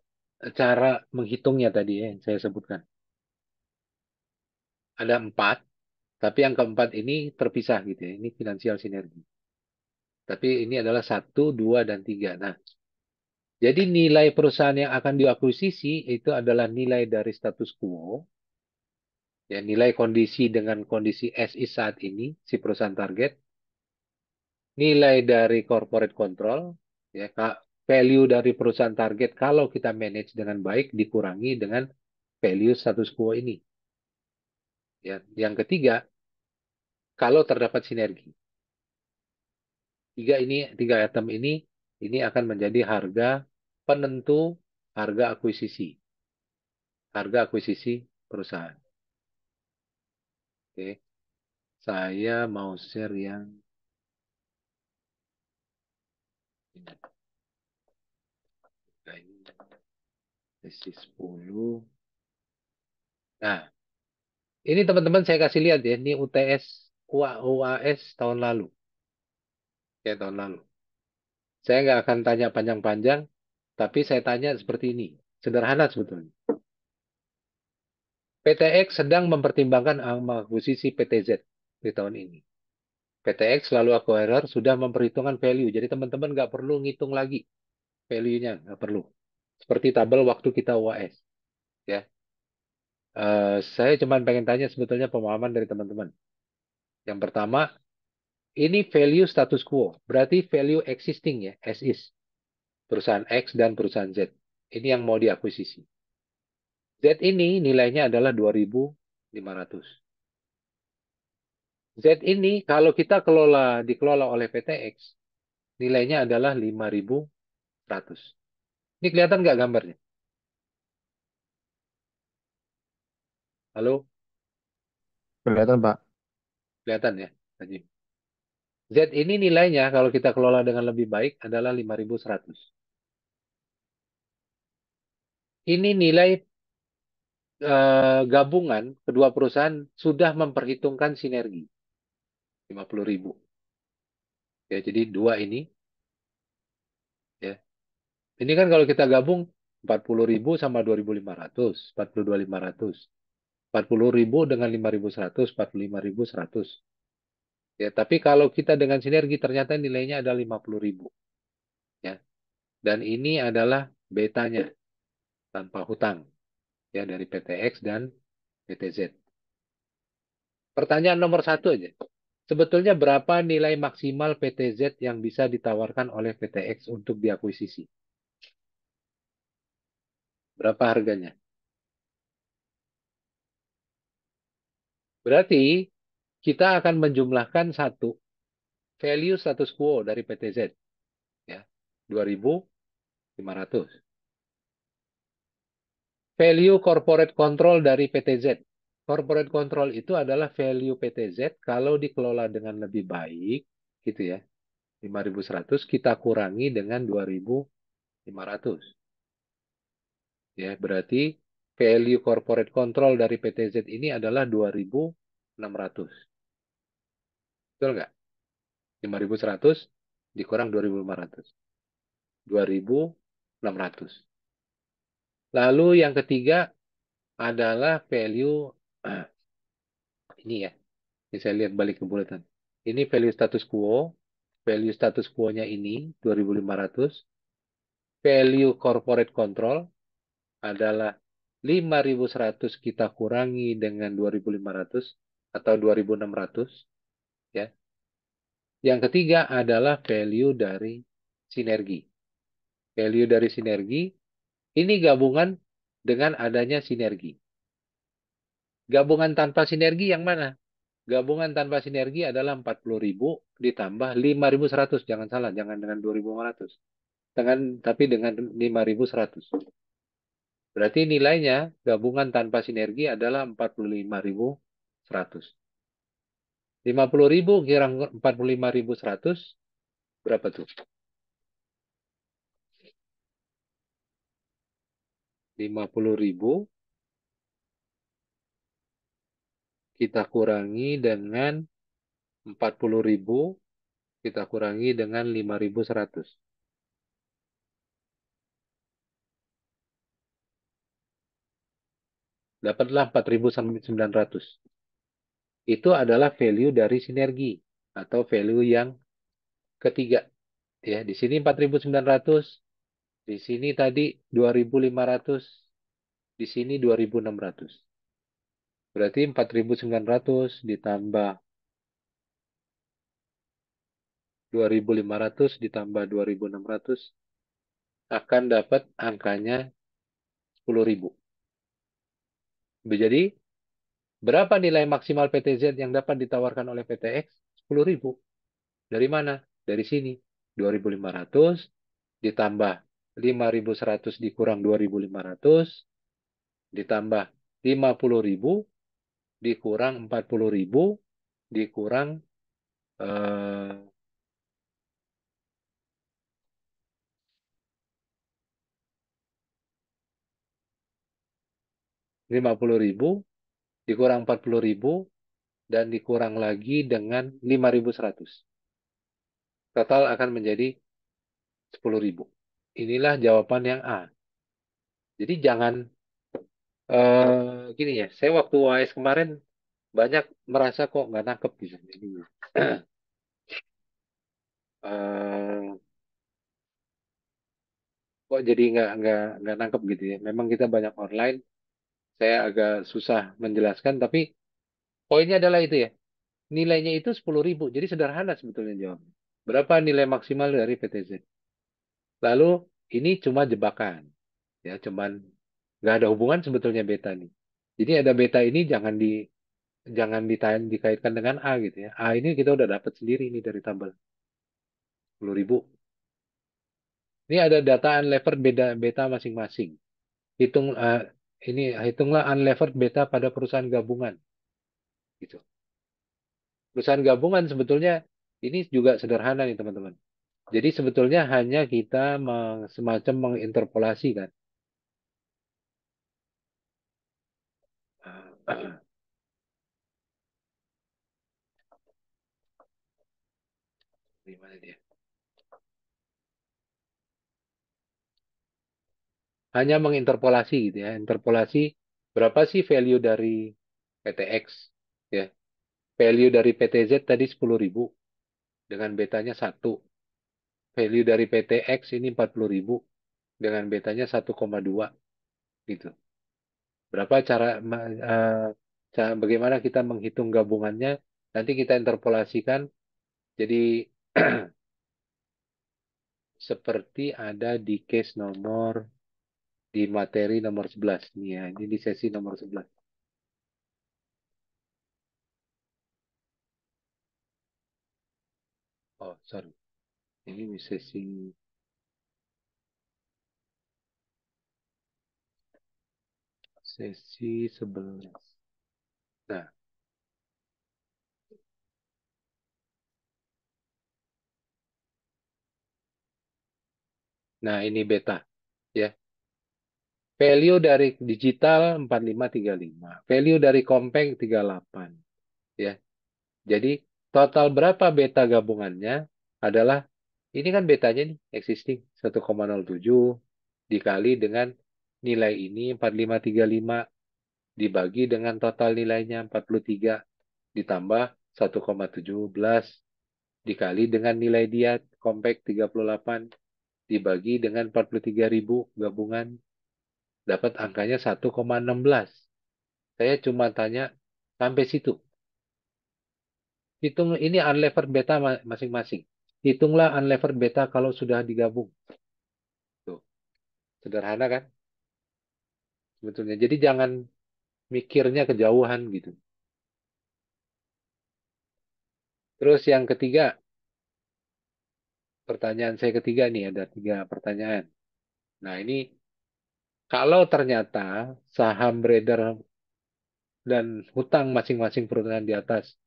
cara menghitungnya tadi ya, yang saya sebutkan. Ada 4, tapi yang keempat ini terpisah gitu ya. Ini finansial sinergi. Tapi ini adalah 1, 2, dan 3. Nah, jadi nilai perusahaan yang akan diakuisisi itu adalah nilai dari status quo, ya, nilai kondisi dengan kondisi as is saat ini, si perusahaan target, nilai dari corporate control, ya, value dari perusahaan target kalau kita manage dengan baik dikurangi dengan value status quo ini. Ya, yang ketiga, kalau terdapat sinergi. Tiga item ini akan menjadi harga penentu harga akuisisi perusahaan. Oke, saya mau share yang ini. Sesi 10. Nah, ini teman-teman saya kasih lihat ya, ini UTS UAS tahun lalu. Ya, tahun lalu. Saya nggak akan tanya panjang-panjang, tapi saya tanya seperti ini. Sederhana sebetulnya. PTX sedang mempertimbangkan mengakuisisi PTZ di tahun ini. PTX selalu acquirer sudah memperhitungkan value. Jadi teman-teman nggak perlu ngitung lagi value-nya, nggak perlu. Seperti tabel waktu kita UAS. Ya. Saya cuma pengen tanya sebetulnya pemahaman dari teman-teman. Yang pertama, ini value status quo. Berarti value existing ya, as is. Perusahaan X dan perusahaan Z. Ini yang mau diakuisisi. Z ini nilainya adalah 2.500. Z ini kalau kita dikelola oleh PTX, nilainya adalah 5.100. Ini kelihatan nggak gambarnya? Halo? Kelihatan, Pak. Kelihatan ya? Najib? Z ini nilainya kalau kita kelola dengan lebih baik adalah 5.100. Ini nilai gabungan kedua perusahaan sudah memperhitungkan sinergi 50.000. Ya, jadi dua ini ya. Ini kan kalau kita gabung 40.000 sama 2.500, 42.500. 40.000 dengan 5.100, 45.100. Ya, tapi kalau kita dengan sinergi ternyata nilainya ada 50.000. Ya. Dan ini adalah betanya tanpa hutang ya dari PTX dan PTZ. Pertanyaan nomor satu aja. Sebetulnya berapa nilai maksimal PTZ yang bisa ditawarkan oleh PTX untuk diakuisisi? Berapa harganya? Berarti kita akan menjumlahkan satu value status quo dari PTZ ya. 2.500. Value corporate control dari PTZ. Corporate control itu adalah value PTZ kalau dikelola dengan lebih baik gitu ya. 5.100 kita kurangi dengan 2.500. Ya, berarti value corporate control dari PTZ ini adalah 2.600. Betul nggak? 5.100 dikurang 2.500. 2.600. Lalu yang ketiga adalah value ini ya. Ini saya lihat balik ke bulletin. Ini value status quo. Value status quo-nya ini 2.500. Value corporate control adalah 5.100 kita kurangi dengan 2.500 atau 2.600 ya. Yang ketiga adalah value dari sinergi. Value dari sinergi ini gabungan dengan adanya sinergi. Gabungan tanpa sinergi yang mana? Gabungan tanpa sinergi adalah 40.000 ditambah 5.100. Jangan salah, jangan dengan 2.500. Tapi dengan 5.100. Berarti nilainya gabungan tanpa sinergi adalah 45.100. 50.000 kira 45.100 berapa tuh? 50.000 kita kurangi dengan 40.000 kita kurangi dengan 5.100. Dapatlah 4.900. Itu adalah value dari sinergi atau value yang ketiga. Ya, di sini 4.900, di sini tadi 2.500, di sini 2.600. Berarti 4.900 ditambah 2.500 ditambah 2.600 akan dapat angkanya 10.000. Jadi, berapa nilai maksimal PTZ yang dapat ditawarkan oleh PTX? 10.000. Dari mana? Dari sini. 2.500 ditambah 5.100 dikurang 2.500 ditambah 50.000 dikurang 40.000 dikurang eh, 50.000 dikurang 40.000 dan dikurang lagi dengan 5.100. Total akan menjadi 10.000. Inilah jawaban yang A. Jadi jangan gini ya. Saya waktu UAS kemarin banyak merasa kok nggak nangkep gitu. Jadi, eh, kok jadi nggak nangkep gitu ya. Memang kita banyak online, saya agak susah menjelaskan, tapi poinnya adalah itu ya. Nilainya itu 10.000. Jadi sederhana sebetulnya jawabnya. Berapa nilai maksimal dari PTZ? Lalu ini cuma jebakan, ya, cuman nggak ada hubungan sebetulnya beta nih. Jadi ada beta ini dikaitkan dengan A gitu ya. A ini kita udah dapat sendiri ini dari tabel 10.000. Ini ada data unlevered beta masing-masing. Hitung ini hitunglah unlevered beta pada perusahaan gabungan gitu. Perusahaan gabungan sebetulnya ini juga sederhana nih teman-teman. Jadi sebetulnya hanya kita semacam menginterpolasi kan. Di mana dia? Hanya menginterpolasi gitu ya. Interpolasi berapa sih value dari PTX ya. Value dari PTZ tadi 10.000 dengan betanya 1. Value dari PTX ini 40.000 dengan betanya 1,2 gitu. Berapa bagaimana kita menghitung gabungannya? Nanti kita interpolasikan jadi seperti ada di case nomor di materi nomor 11 nih ya. Ini di sesi nomor 11. Oh, sorry. Ini di sesi 11. Nah, nah ini beta ya. Value dari digital 4535. Value dari compact 38 ya. Jadi total berapa beta gabungannya adalah ini kan betanya nih existing 1,07 dikali dengan nilai ini 4535 dibagi dengan total nilainya 43 ditambah 1,17 dikali dengan nilai dia compact 38 dibagi dengan 43.000 gabungan dapat angkanya 1,16. Saya cuma tanya sampai situ. Hitung ini unlevered beta masing-masing. Hitunglah unlevered beta kalau sudah digabung. Tuh, sederhana kan? Sebetulnya. Jadi jangan mikirnya kejauhan gitu. Terus yang ketiga, pertanyaan saya ketiga nih ada 3 pertanyaan. Nah ini kalau ternyata saham beredar dan hutang masing-masing perusahaan di atas,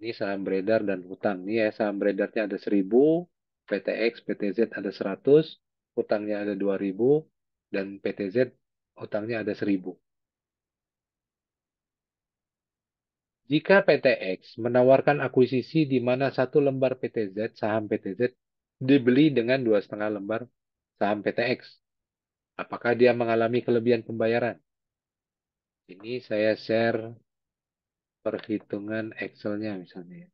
ini saham beredar dan hutang. Ini ya saham beredarnya ada 1.000, PTX, PTZ ada 100, hutangnya ada 2.000, dan PTZ hutangnya ada 1.000. Jika PTX menawarkan akuisisi di mana satu lembar PTZ, saham PTZ, dibeli dengan 2,5 lembar saham PTX, apakah dia mengalami kelebihan pembayaran? Ini saya share perhitungan Excel-nya misalnya, ya.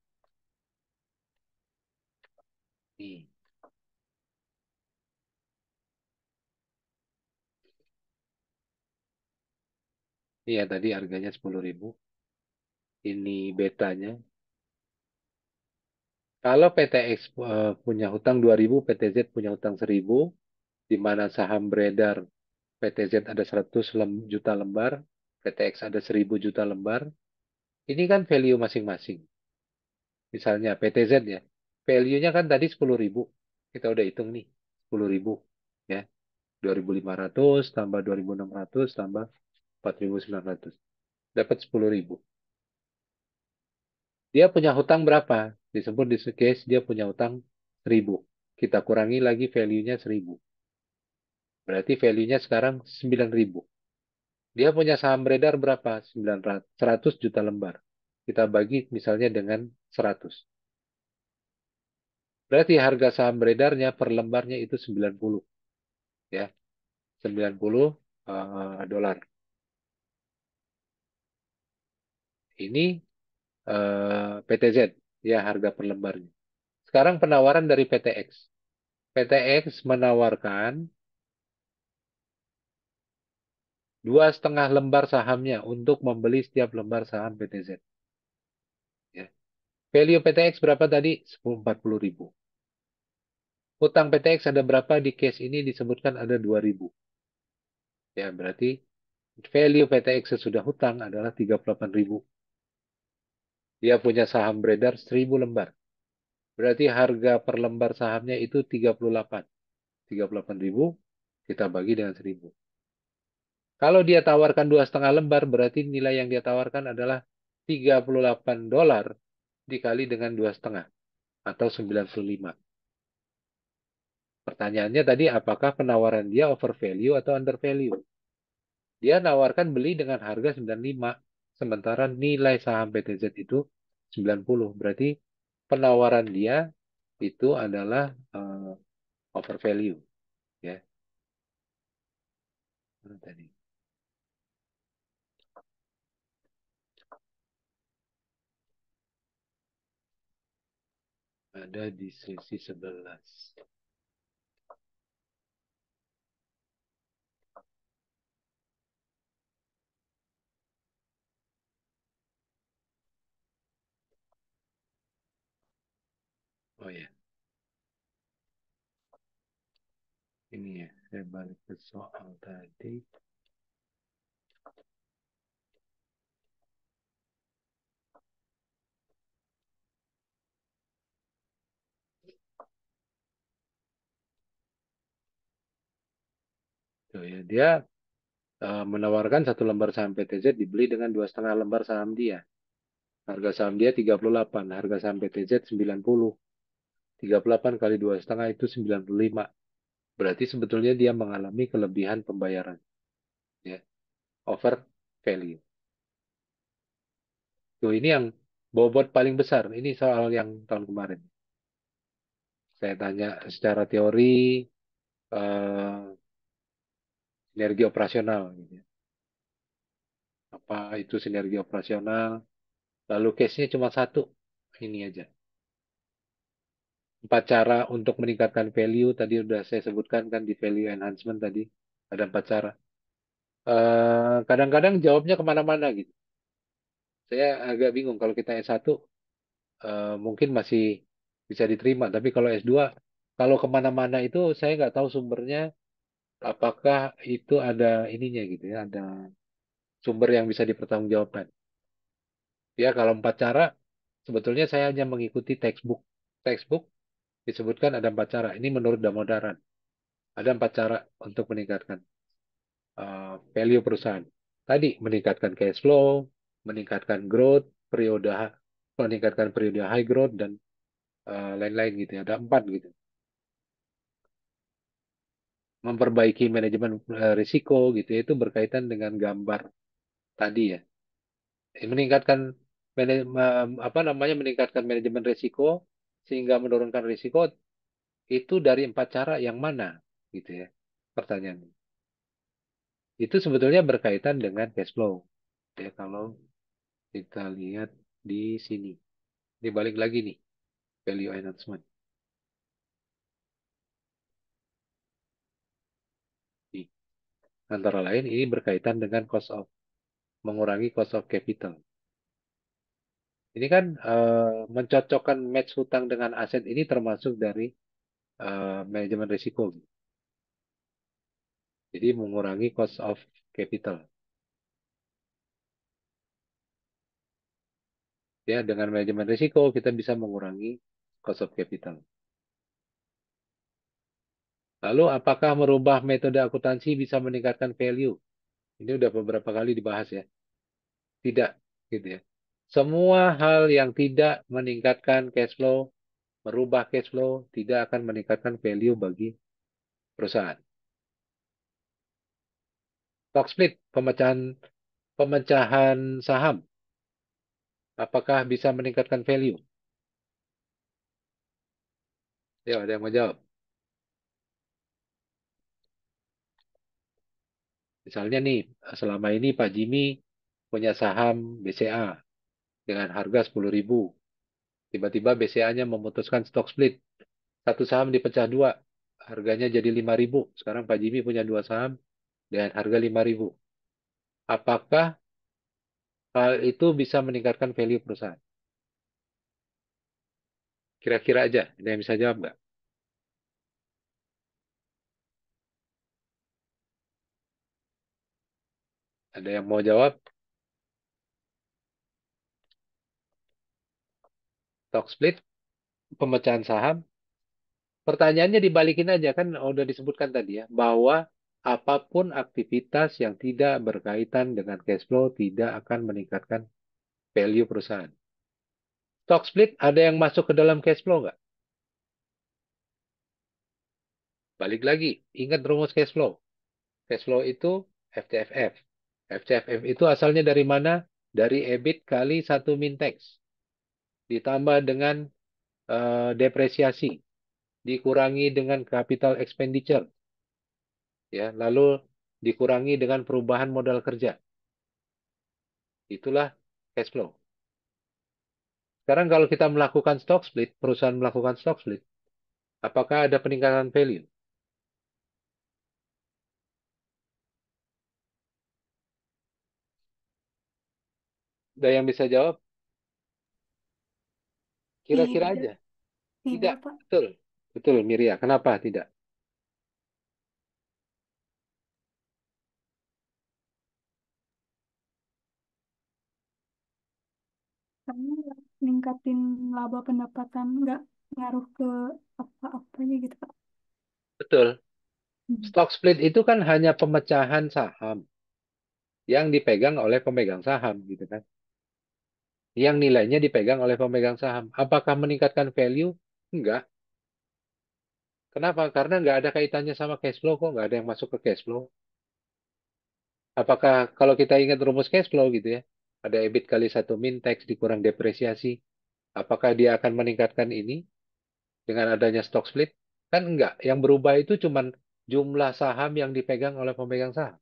Nih, ini ya tadi harganya 10.000. Ini betanya. Kalau PTX punya hutang 2.000, PTZ punya hutang 1.000, di mana saham beredar PTZ ada 100 juta lembar, PTX ada 1.000 juta lembar. Ini kan value masing-masing. Misalnya PTZ ya, value-nya kan tadi 10.000. Kita udah hitung nih, 10.000 ya. 2.500 tambah 2.600 tambah 4.900. Dapat 10.000. Dia punya hutang berapa? Disebut di case dia punya hutang 1.000. Kita kurangi lagi value-nya 1.000. Berarti value-nya sekarang 9.000. Dia punya saham beredar berapa? 900, 100 juta lembar. Kita bagi misalnya dengan 100. Berarti harga saham beredarnya per lembarnya itu 90. Ya, 90 dolar. Ini PTZ, ya harga per lembarnya. Sekarang penawaran dari PTX. PTX menawarkan 2,5 lembar sahamnya untuk membeli setiap lembar saham PTZ. Ya. Value PTX berapa tadi? 40.000. Hutang PTX ada berapa di case ini disebutkan ada 2.000. Ya, berarti value PTX sesudah hutang adalah 38.000. Dia punya saham beredar 1.000 lembar. Berarti harga per lembar sahamnya itu 38. 38.000 kita bagi dengan 1.000. Kalau dia tawarkan 2,5 lembar, berarti nilai yang dia tawarkan adalah $38 dikali dengan 2,5 atau 95. Pertanyaannya tadi apakah penawaran dia over value atau under value? Dia nawarkan beli dengan harga 95, sementara nilai saham PTZ itu 90. Berarti penawaran dia itu adalah over value, ya. Mana tadi? Ada di sesi 11. Oh ya, ini ya, saya balik ke soal tadi. Tuh ya, dia menawarkan 1 lembar saham PTZ dibeli dengan 2,5 lembar saham dia. Harga saham dia 38, harga saham PTZ 90. 38 kali 2,5 itu 95. Berarti sebetulnya dia mengalami kelebihan pembayaran, ya, over value. Tuh ini yang bobot paling besar. Ini soal yang tahun kemarin. Saya tanya secara teori sinergi operasional, gitu ya. Apa itu sinergi operasional? Lalu case-nya cuma satu. Ini aja. 4 cara untuk meningkatkan value. Tadi sudah saya sebutkan kan di value enhancement tadi. Ada 4 cara. Kadang-kadang jawabnya kemana-mana gitu. Saya agak bingung kalau kita S1 mungkin masih bisa diterima. Tapi kalau S2, kalau kemana-mana itu saya nggak tahu sumbernya. Apakah itu ada ininya gitu ya, ada sumber yang bisa dipertanggungjawabkan. Ya kalau 4 cara, sebetulnya saya hanya mengikuti textbook. Textbook disebutkan ada 4 cara. Ini menurut Damodaran. Ada 4 cara untuk meningkatkan value perusahaan. Tadi meningkatkan cash flow, meningkatkan growth, meningkatkan periode high growth dan lain-lain gitu ya. Ada 4 gitu. Memperbaiki manajemen risiko gitu ya, itu berkaitan dengan gambar tadi ya. Meningkatkan apa namanya meningkatkan manajemen risiko sehingga menurunkan risiko itu dari 4 cara yang mana gitu ya pertanyaannya. Itu sebetulnya berkaitan dengan cash flow ya kalau kita lihat di sini. Ini balik lagi nih value enhancement. Nih, antara lain ini berkaitan dengan mengurangi cost of capital. Ini kan mencocokkan match hutang dengan aset ini termasuk dari manajemen risiko. Jadi mengurangi cost of capital. Ya, dengan manajemen risiko kita bisa mengurangi cost of capital. Lalu apakah merubah metode akuntansi bisa meningkatkan value? Ini udah beberapa kali dibahas ya. Tidak, gitu ya. Semua hal yang tidak meningkatkan cash flow, merubah cash flow, tidak akan meningkatkan value bagi perusahaan. Stock split, pemecahan saham, apakah bisa meningkatkan value? Ya, ada yang mau jawab. Misalnya nih, selama ini Pak Jimmy punya saham BCA dengan harga 10.000. Tiba-tiba BCA-nya memutuskan stock split. Satu saham dipecah dua. Harganya jadi 5.000. Sekarang Pak Jimmy punya dua saham dengan harga 5.000. Apakah hal itu bisa meningkatkan value perusahaan? Kira-kira aja. Ada yang bisa jawab nggak? Ada yang mau jawab? Stock split, pemecahan saham. Pertanyaannya dibalikin aja kan udah disebutkan tadi ya bahwa apapun aktivitas yang tidak berkaitan dengan cash flow tidak akan meningkatkan value perusahaan. Stock split ada yang masuk ke dalam cash flow nggak? Balik lagi, ingat rumus cash flow. Cash flow itu FCFF. FCFF itu asalnya dari mana? Dari EBIT kali satu min tax. Ditambah dengan depresiasi. Dikurangi dengan capital expenditure. Ya, lalu dikurangi dengan perubahan modal kerja. Itulah cash flow. Sekarang kalau kita melakukan stock split, perusahaan melakukan stock split, apakah ada peningkatan value? Ada yang bisa jawab? Kira-kira Tidak, aja. tidak Tidak. Pak. Betul. Betul, Miria. Kenapa tidak? Karena ningkatin laba pendapatan nggak ngaruh ke apa-apanya gitu Pak. Betul. Hmm. Stock split itu kan hanya pemecahan saham yang dipegang oleh pemegang saham, gitu kan? Yang nilainya dipegang oleh pemegang saham. Apakah meningkatkan value? Enggak. Kenapa? Karena nggak ada kaitannya sama cash flow kok. Nggak ada yang masuk ke cash flow. Apakah kalau kita ingat rumus cash flow gitu ya, ada EBIT kali satu min tax dikurang depresiasi. Apakah dia akan meningkatkan ini dengan adanya stock split? Kan enggak. Yang berubah itu cuma jumlah saham yang dipegang oleh pemegang saham.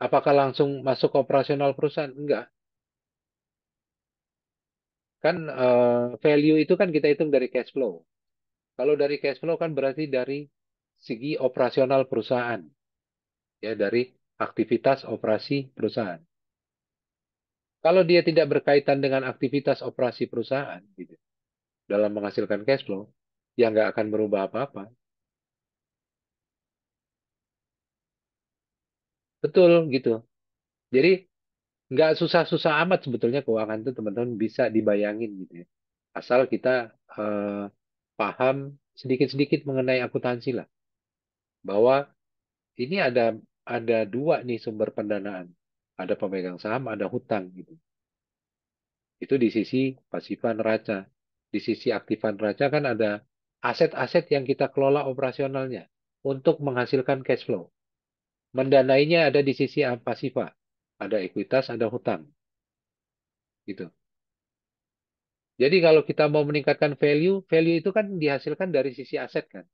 Apakah langsung masuk ke operasional perusahaan? Enggak. Kan value itu kan kita hitung dari cash flow. Kalau dari cash flow kan berarti dari segi operasional perusahaan. Ya, dari aktivitas operasi perusahaan. Kalau dia tidak berkaitan dengan aktivitas operasi perusahaan, gitu, dalam menghasilkan cash flow, ya nggak akan berubah apa-apa. Betul, gitu. Jadi, nggak susah-susah amat sebetulnya keuangan itu teman-teman bisa dibayangin gitu ya. Asal kita eh, paham sedikit-sedikit mengenai akuntansi lah. Bahwa ini ada dua nih sumber pendanaan. Ada pemegang saham, ada hutang gitu. Itu di sisi pasifan neraca. Di sisi aktifan neraca kan ada aset-aset yang kita kelola operasionalnya untuk menghasilkan cash flow. Mendanainya ada di sisi pasifa. Ada ekuitas, ada hutang. Gitu. Jadi kalau kita mau meningkatkan value, value itu kan dihasilkan dari sisi aset kan.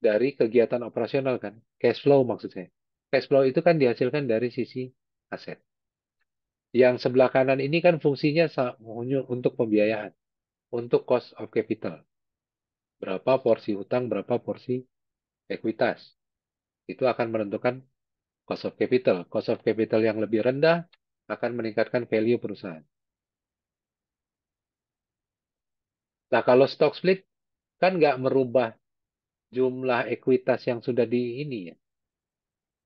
Dari kegiatan operasional kan. Cash flow maksud saya. Cash flow itu kan dihasilkan dari sisi aset. Yang sebelah kanan ini kan fungsinya untuk pembiayaan. Untuk cost of capital. Berapa porsi hutang, berapa porsi ekuitas. Itu akan menentukan cost of capital. Cost of capital yang lebih rendah akan meningkatkan value perusahaan. Nah, kalau stock split kan nggak merubah jumlah ekuitas yang sudah di ini ya.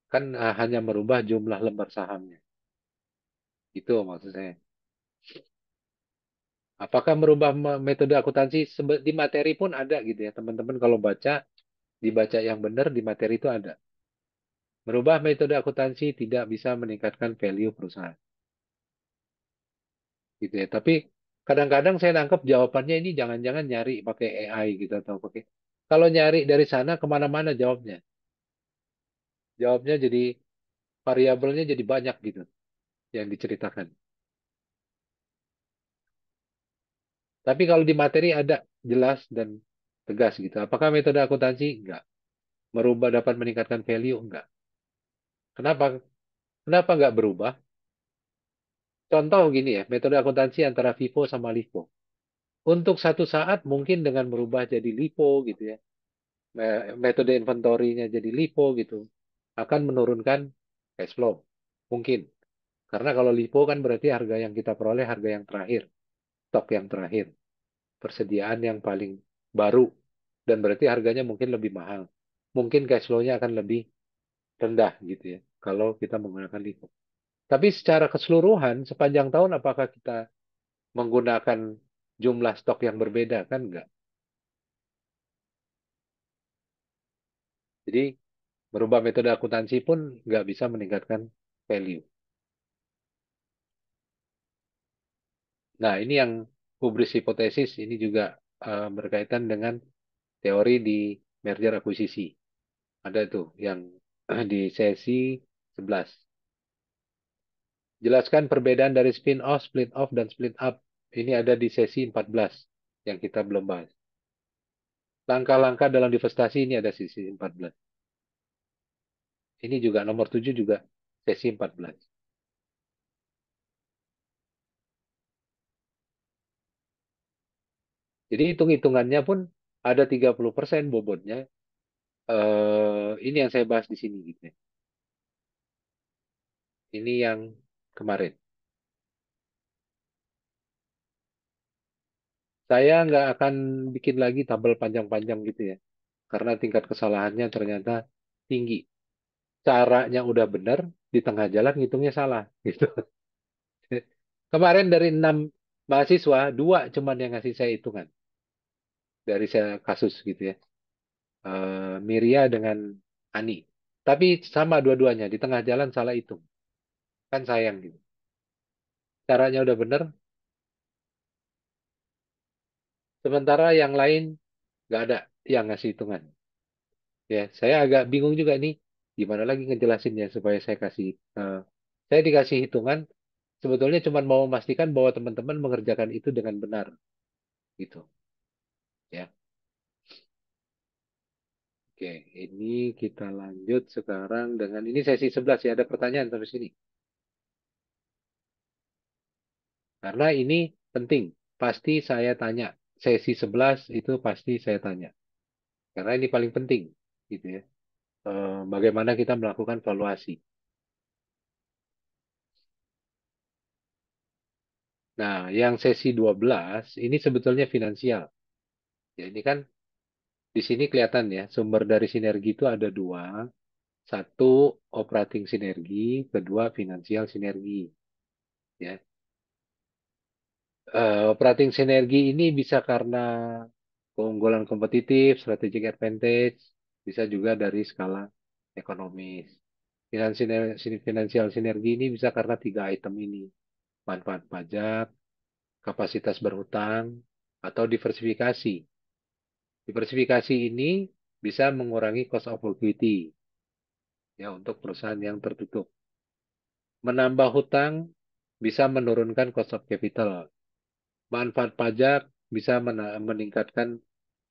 Kan hanya merubah jumlah lembar sahamnya. Itu maksud saya. Apakah merubah metode akuntansi? Di materi pun ada gitu ya. Teman-teman kalau baca, dibaca yang benar di materi itu ada. Merubah metode akuntansi tidak bisa meningkatkan value perusahaan. Gitu ya. Tapi kadang-kadang saya nangkep jawabannya ini jangan-jangan nyari pakai AI gitu atau pakai. Kalau nyari dari sana kemana-mana jawabnya. Jawabnya jadi variabelnya jadi banyak gitu yang diceritakan. Tapi kalau di materi ada jelas dan tegas gitu. Apakah metode akuntansi? Enggak. Merubah dapat meningkatkan value? Enggak. Kenapa? Kenapa enggak berubah? Contoh gini ya, metode akuntansi antara FIFO sama LIFO. Untuk satu saat mungkin dengan merubah jadi LIFO gitu ya, metode inventory-nya jadi LIFO gitu, akan menurunkan cash flow. Mungkin. Karena kalau LIFO kan berarti harga yang kita peroleh harga yang terakhir, stok yang terakhir, persediaan yang paling baru, dan berarti harganya mungkin lebih mahal. Mungkin cash flow-nya akan lebih rendah gitu ya, kalau kita menggunakan LIFO. Tapi secara keseluruhan, sepanjang tahun apakah kita menggunakan jumlah stok yang berbeda? Kan enggak. Jadi, merubah metode akuntansi pun nggak bisa meningkatkan value. Nah, ini yang hubris hipotesis, ini juga berkaitan dengan teori di merger akuisisi. Ada tuh yang di sesi 11. Jelaskan perbedaan dari spin-off, split-off, dan split-up. Ini ada di sesi 14 yang kita belum bahas. Langkah-langkah dalam divestasi ini ada sesi 14. Ini juga nomor 7 juga sesi 14. Jadi hitung-hitungannya pun ada 30% bobotnya. Ini yang saya bahas di sini gitu ya. Ini yang kemarin. Saya nggak akan bikin lagi tabel panjang-panjang gitu ya. Karena tingkat kesalahannya ternyata tinggi. Caranya udah benar, di tengah jalan ngitungnya salah gitu. Kemarin dari 6 mahasiswa, 2 cuman yang ngasih saya hitungan. Dari saya kasus gitu ya. Miria dengan Ani. Tapi sama dua-duanya, di tengah jalan salah hitung. Kan sayang gitu. Caranya udah benar, sementara yang lain nggak ada yang ngasih hitungan. Ya, saya agak bingung juga nih, gimana lagi ngejelasinnya supaya saya dikasih hitungan, sebetulnya cuma mau memastikan bahwa teman-teman mengerjakan itu dengan benar, gitu. Ya, oke, ini kita lanjut sekarang dengan ini sesi 11 ya, ada pertanyaan sampai sini. Karena ini penting, pasti saya tanya. Sesi 11 itu pasti saya tanya. Karena ini paling penting, gitu ya. Bagaimana kita melakukan valuasi. Nah, yang sesi 12 ini sebetulnya finansial. Ya, ini kan di sini kelihatan ya, sumber dari sinergi itu ada dua. Satu, operating sinergi. Kedua, finansial sinergi. Ya. Operating sinergi ini bisa karena keunggulan kompetitif, strategic advantage, bisa juga dari skala ekonomis. Finansial sinergi ini bisa karena tiga item ini. Manfaat pajak, kapasitas berhutang, atau diversifikasi. Diversifikasi ini bisa mengurangi cost of equity ya untuk perusahaan yang tertutup. Menambah hutang bisa menurunkan cost of capital. Manfaat pajak bisa meningkatkan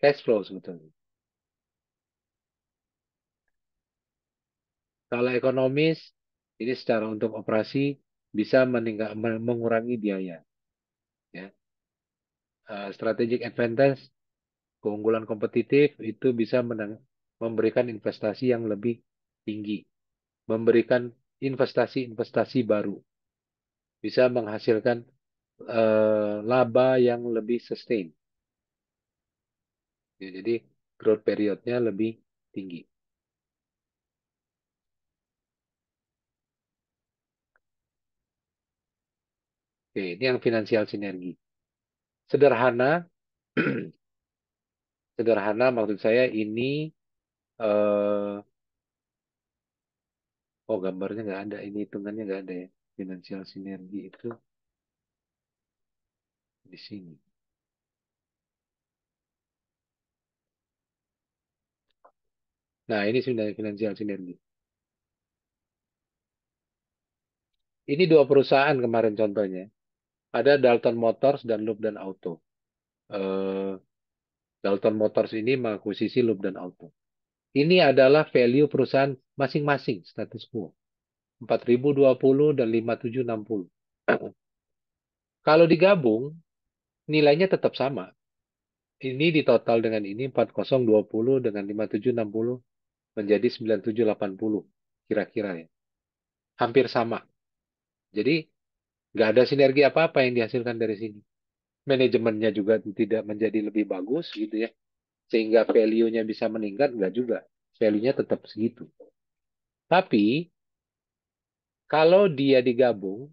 cash flow sebetulnya. Skala ekonomis ini secara untuk operasi bisa mengurangi biaya. Ya. Strategic advantage, keunggulan kompetitif itu bisa memberikan investasi yang lebih tinggi, memberikan investasi-investasi baru, bisa menghasilkan laba yang lebih sustain. Ya, jadi growth periodnya lebih tinggi. Oke, ini yang finansial sinergi. Sederhana, sederhana maksud saya ini, eh, oh gambarnya nggak ada, ini hitungannya nggak ada ya. Finansial sinergi itu di sini. Nah, ini sudah finansial sinergi. Ini dua perusahaan kemarin contohnya. Ada Dalton Motors dan Loop dan Auto. Eh, Dalton Motors ini mengakuisisi Loop dan Auto. Ini adalah value perusahaan masing-masing status quo. 4020 dan 5760. Kalau digabung, nilainya tetap sama. Ini di total dengan ini 4020 dengan 5760 menjadi 9780 kira-kira ya. Hampir sama. Jadi nggak ada sinergi apa-apa yang dihasilkan dari sini. Manajemennya juga tidak menjadi lebih bagus gitu ya. Sehingga value-nya bisa meningkat, nggak juga. Value-nya tetap segitu. Tapi kalau dia digabung,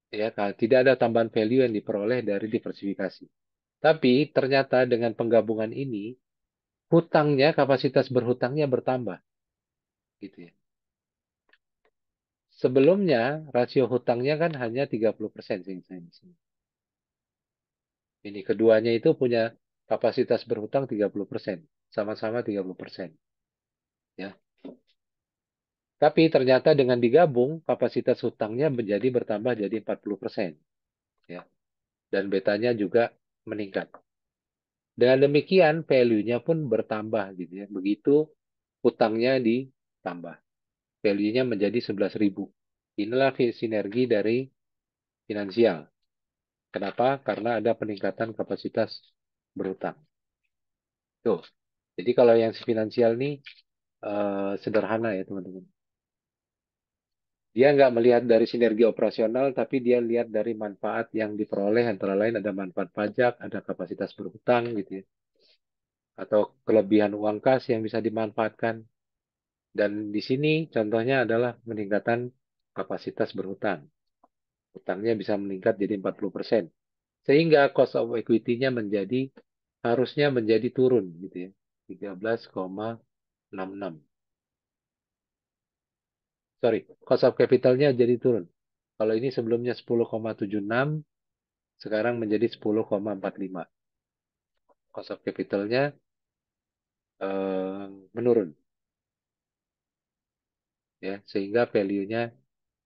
ya tidak ada tambahan value yang diperoleh dari diversifikasi. Tapi ternyata dengan penggabungan ini, hutangnya, kapasitas berhutangnya bertambah. Gitu ya. Sebelumnya, rasio hutangnya kan hanya 30% sih saya di sini. Ini keduanya itu punya kapasitas berhutang 30%. Sama-sama 30%. Ya. Tapi ternyata dengan digabung, kapasitas hutangnya menjadi bertambah jadi 40%. Ya. Dan betanya juga meningkat. Dengan demikian, value-nya pun bertambah. Gitu ya. Begitu hutangnya ditambah. Value-nya menjadi 11.000. Inilah sinergi dari finansial. Kenapa? Karena ada peningkatan kapasitas berhutang. Tuh. Jadi kalau yang finansial nih sederhana ya teman-teman. Dia nggak melihat dari sinergi operasional, tapi dia lihat dari manfaat yang diperoleh. Antara lain ada manfaat pajak, ada kapasitas berhutang gitu ya. Atau kelebihan uang kas yang bisa dimanfaatkan. Dan di sini contohnya adalah peningkatan kapasitas berhutang. Hutangnya bisa meningkat jadi 40%. Sehingga cost of equity-nya harusnya menjadi turun gitu ya. 13,66. Sorry, cost of capital-nya jadi turun. Kalau ini sebelumnya 10,76, sekarang menjadi 10,45. Cost of capital-nya menurun ya, sehingga value-nya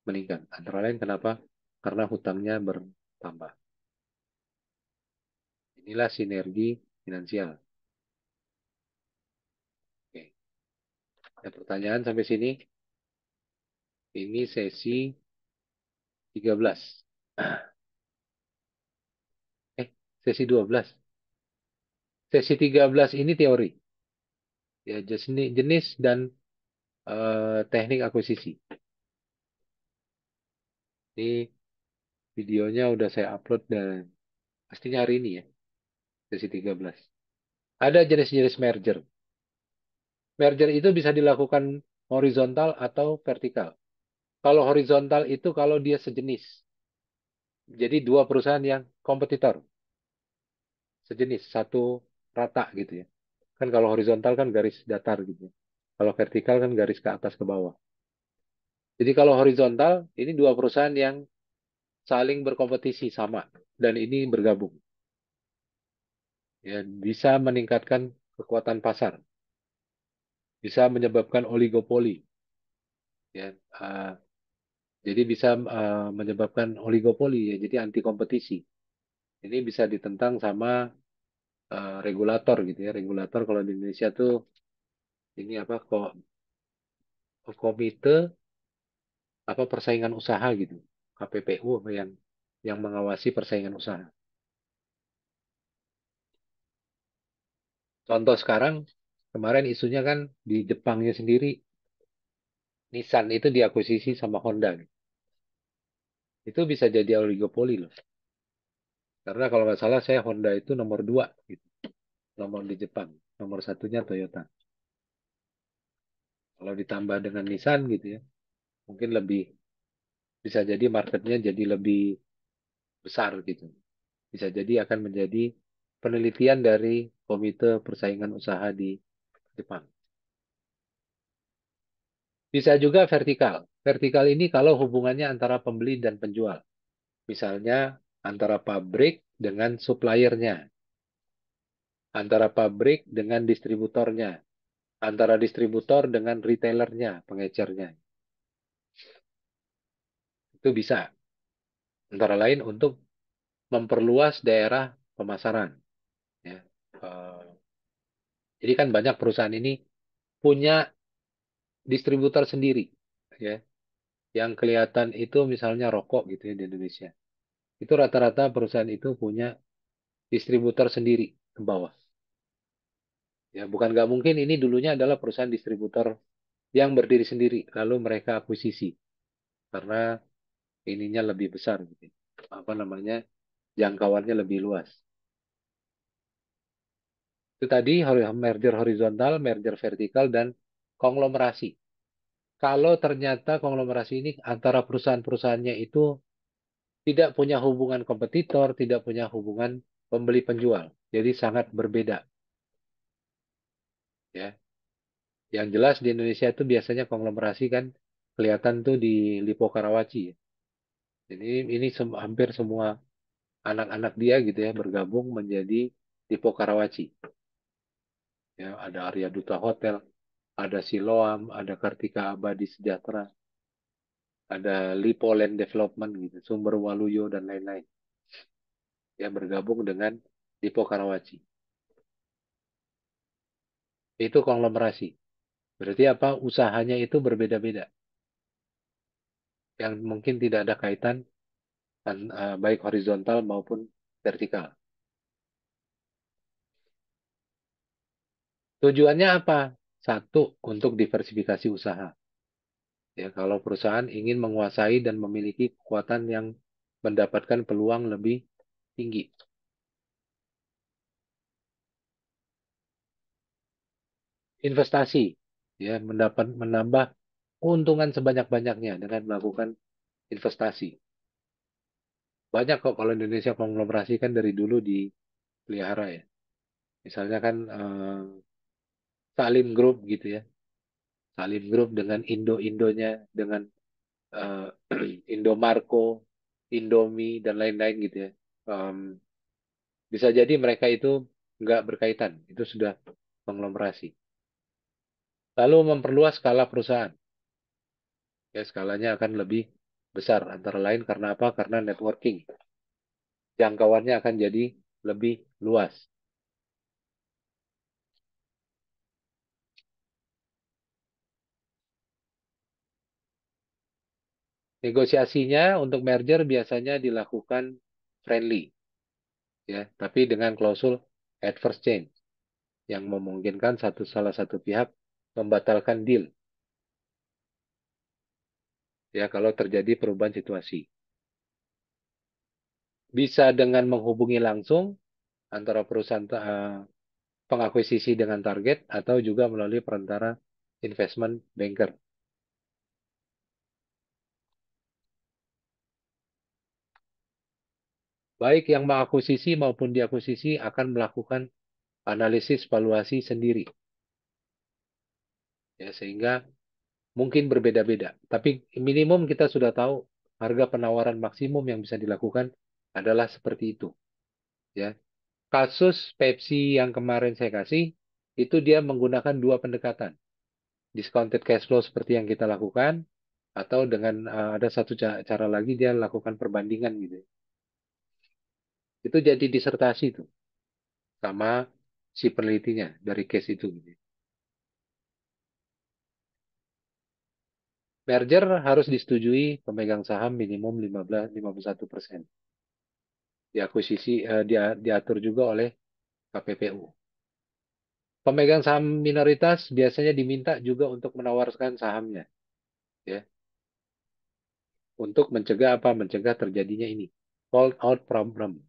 meningkat. Antara lain kenapa? Karena hutangnya bertambah. Inilah sinergi finansial. Oke. Ada pertanyaan sampai sini? Ini sesi 13. Sesi 12. Sesi 13 ini teori. Ya, jenis dan teknik akuisisi. Ini videonya udah saya upload dan pastinya hari ini ya, sesi 13. Ada jenis-jenis merger. Merger itu bisa dilakukan horizontal atau vertikal. Kalau horizontal itu kalau dia sejenis. Jadi dua perusahaan yang kompetitor. Sejenis, satu rata gitu ya. Kan kalau horizontal kan garis datar gitu ya. Kalau vertikal kan garis ke atas ke bawah. Jadi kalau horizontal, ini dua perusahaan yang saling berkompetisi sama. Dan ini bergabung. Ya, bisa meningkatkan kekuatan pasar. Bisa menyebabkan oligopoli. Ya, jadi bisa menyebabkan oligopoli, ya, jadi anti kompetisi. Ini bisa ditentang sama regulator gitu ya. Regulator kalau di Indonesia tuh ini apa kok komite apa persaingan usaha gitu. KPPU apa yang mengawasi persaingan usaha. Contoh sekarang kemarin isunya kan di Jepangnya sendiri Nissan itu diakuisisi sama Honda gitu. Itu bisa jadi oligopoli loh. Karena kalau nggak salah saya Honda itu nomor 2 gitu. Nomor di Jepang. Nomor satunya Toyota. Kalau ditambah dengan Nissan gitu ya, mungkin bisa jadi marketnya jadi lebih besar gitu. Bisa jadi akan menjadi penelitian dari Komite Persaingan Usaha di Jepang. Bisa juga vertikal. Vertikal ini kalau hubungannya antara pembeli dan penjual. Misalnya antara pabrik dengan suppliernya, antara pabrik dengan distributornya, antara distributor dengan retailernya, pengecernya. Itu bisa. Antara lain untuk memperluas daerah pemasaran. Ya. Eh, jadi kan banyak perusahaan ini punya distributor sendiri, ya. Yang kelihatan itu misalnya rokok gitu ya di Indonesia. itu rata-rata perusahaan itu punya distributor sendiri ke bawah. Ya, bukan nggak mungkin ini dulunya adalah perusahaan distributor yang berdiri sendiri, lalu mereka akuisisi karena ininya lebih besar, gitu. Apa namanya, jangkauannya lebih luas. Itu tadi merger horizontal, merger vertikal, dan konglomerasi. Kalau ternyata konglomerasi ini antara perusahaan-perusahaannya itu tidak punya hubungan kompetitor, tidak punya hubungan pembeli penjual, jadi sangat berbeda. Ya, yang jelas di Indonesia itu biasanya konglomerasi kan kelihatan tuh di Lipo Karawaci. Ya. Jadi ini hampir semua anak-anak dia gitu ya bergabung menjadi Lipo Karawaci. Ya, ada Arya Duta Hotel, ada Siloam, ada Kartika Abadi Sejahtera, ada Lipo Land Development gitu, Sumber Waluyo dan lain-lain. Ya bergabung dengan Lipo Karawaci. Itu konglomerasi. Berarti apa? Usahanya itu berbeda-beda. Yang mungkin tidak ada kaitan baik horizontal maupun vertikal. Tujuannya apa? Satu, untuk diversifikasi usaha. Ya, kalau perusahaan ingin menguasai dan memiliki kekuatan yang mendapatkan peluang lebih tinggi. Investasi, ya, menambah keuntungan sebanyak-banyaknya dengan melakukan investasi. Banyak kok kalau Indonesia konglomerasi kan dari dulu dipelihara ya. Misalnya kan Salim Group gitu ya. Salim Group dengan Indo-Indonya, dengan eh, Indomarko, Indomie, dan lain-lain gitu ya. Em, Bisa jadi mereka itu nggak berkaitan. Itu sudah konglomerasi. Lalu memperluas skala perusahaan. Ya, skalanya akan lebih besar. Antara lain karena apa? Karena networking. Jangkauannya akan jadi lebih luas. Negosiasinya untuk merger biasanya dilakukan friendly, ya, tapi dengan klausul adverse change yang memungkinkan salah satu pihak membatalkan deal, ya, kalau terjadi perubahan situasi. Bisa dengan menghubungi langsung antara perusahaan pengakuisisi dengan target atau juga melalui perantara investment banker. Baik yang mengakuisisi maupun diakuisisi akan melakukan analisis valuasi sendiri, ya, sehingga mungkin berbeda-beda. Tapi minimum kita sudah tahu harga penawaran maksimum yang bisa dilakukan adalah seperti itu. Ya, kasus Pepsi yang kemarin saya kasih itu dia menggunakan dua pendekatan, discounted cash flow seperti yang kita lakukan, atau dengan ada satu cara lagi dia lakukan perbandingan gitu. Itu jadi disertasi tuh sama si penelitinya dari case itu. Gitu. Merger harus disetujui pemegang saham minimum 51%. Diakuisisi diatur juga oleh KPPU. Pemegang saham minoritas biasanya diminta juga untuk menawarkan sahamnya, ya, untuk mencegah apa? Mencegah terjadinya ini, hold out problem,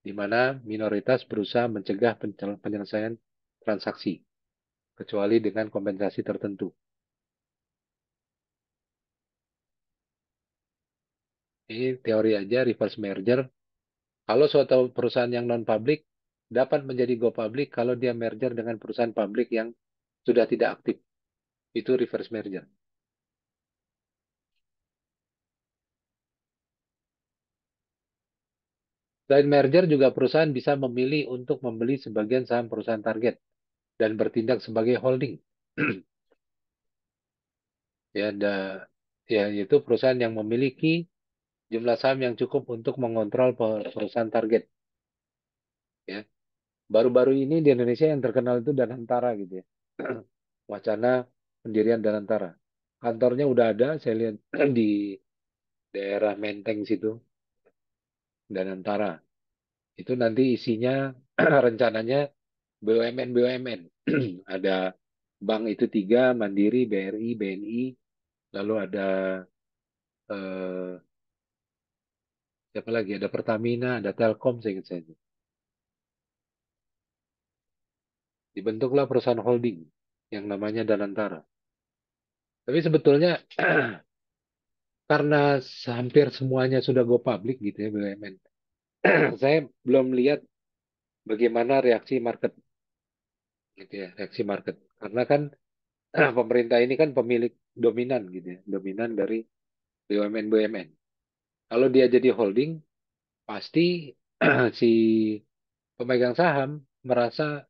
di mana minoritas berusaha mencegah penyelesaian transaksi, kecuali dengan kompensasi tertentu. Ini teori aja reverse merger. Kalau suatu perusahaan yang non-public dapat menjadi go public kalau dia merger dengan perusahaan publik yang sudah tidak aktif. Itu reverse merger. Selain merger juga perusahaan bisa memilih untuk membeli sebagian saham perusahaan target dan bertindak sebagai holding. Ya, ya, itu perusahaan yang memiliki jumlah saham yang cukup untuk mengontrol perusahaan target. Ya, baru-baru ini di Indonesia yang terkenal itu Danantara gitu ya. Wacana pendirian Danantara. Kantornya udah ada, saya lihat di daerah Menteng situ. Danantara. Itu nanti isinya rencananya BUMN. Ada bank itu tiga, Mandiri, BRI, BNI, lalu ada eh, siapa lagi? Ada Pertamina, ada Telkom, saya ingat saya. Dibentuklah perusahaan holding yang namanya Danantara. Tapi sebetulnya karena hampir semuanya sudah go public gitu ya BUMN, saya belum lihat bagaimana reaksi market gitu ya, reaksi market. Karena kan pemerintah ini kan pemilik dominan gitu ya, dominan dari BUMN. Kalau dia jadi holding, pasti si pemegang saham merasa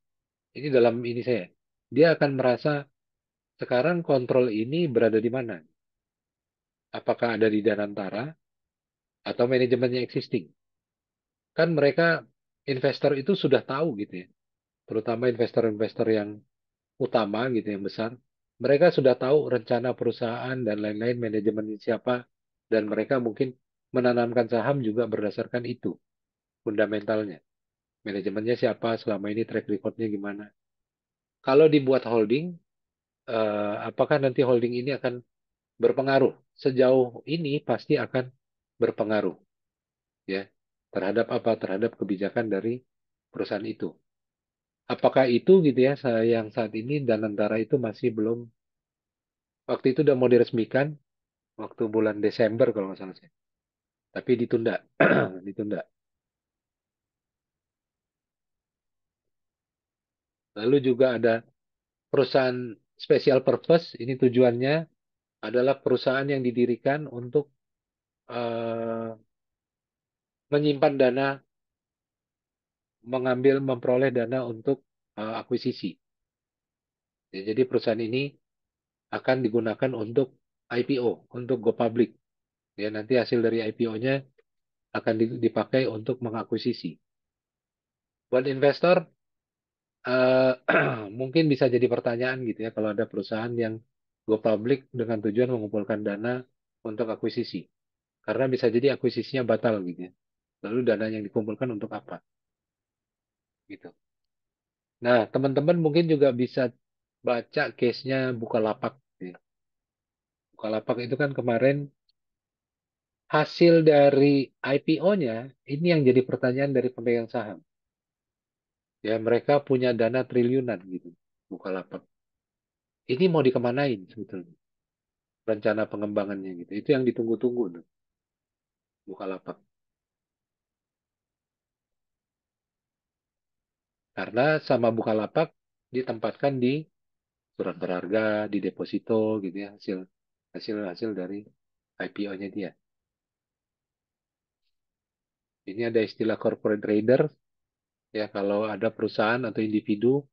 ini dalam ini saya, dia akan merasa sekarang kontrol ini berada di mana? Apakah ada di Danantara atau manajemennya existing? Kan mereka investor itu sudah tahu gitu ya, terutama investor-investor yang utama gitu yang besar. Mereka sudah tahu rencana perusahaan dan lain-lain manajemen siapa dan mereka mungkin menanamkan saham juga berdasarkan itu fundamentalnya. Manajemennya siapa selama ini track recordnya gimana. Kalau dibuat holding, apakah nanti holding ini akan berpengaruh? Sejauh ini pasti akan berpengaruh ya terhadap apa? Terhadap kebijakan dari perusahaan itu. Apakah itu gitu ya yang saat ini Danantara itu masih belum waktu itu udah mau diresmikan waktu bulan Desember kalau nggak salah saya. Tapi ditunda, ditunda. Lalu juga ada perusahaan special purpose. Ini tujuannya adalah perusahaan yang didirikan untuk eh, menyimpan dana, memperoleh dana untuk akuisisi. Ya, jadi perusahaan ini akan digunakan untuk IPO, untuk go public. Ya, nanti hasil dari IPO-nya akan dipakai untuk mengakuisisi. Buat investor, eh, mungkin bisa jadi pertanyaan gitu ya, kalau ada perusahaan yang go public dengan tujuan mengumpulkan dana untuk akuisisi. Karena bisa jadi akuisisinya batal gitu ya. Lalu dana yang dikumpulkan untuk apa? Gitu. Nah, teman-teman mungkin juga bisa baca case-nya Bukalapak. Gitu ya. Bukalapak itu kan kemarin hasil dari IPO-nya, ini yang jadi pertanyaan dari pemegang saham. Ya, mereka punya dana triliunan gitu, Bukalapak. Ini mau dikemanain sebetulnya? Rencana pengembangannya gitu. Itu yang ditunggu-tunggu tuh, Bukalapak. Karena sama Bukalapak ditempatkan di surat berharga, di deposito gitu ya, hasil hasil hasil dari IPO-nya dia. Ini ada istilah corporate trader ya kalau ada perusahaan atau individu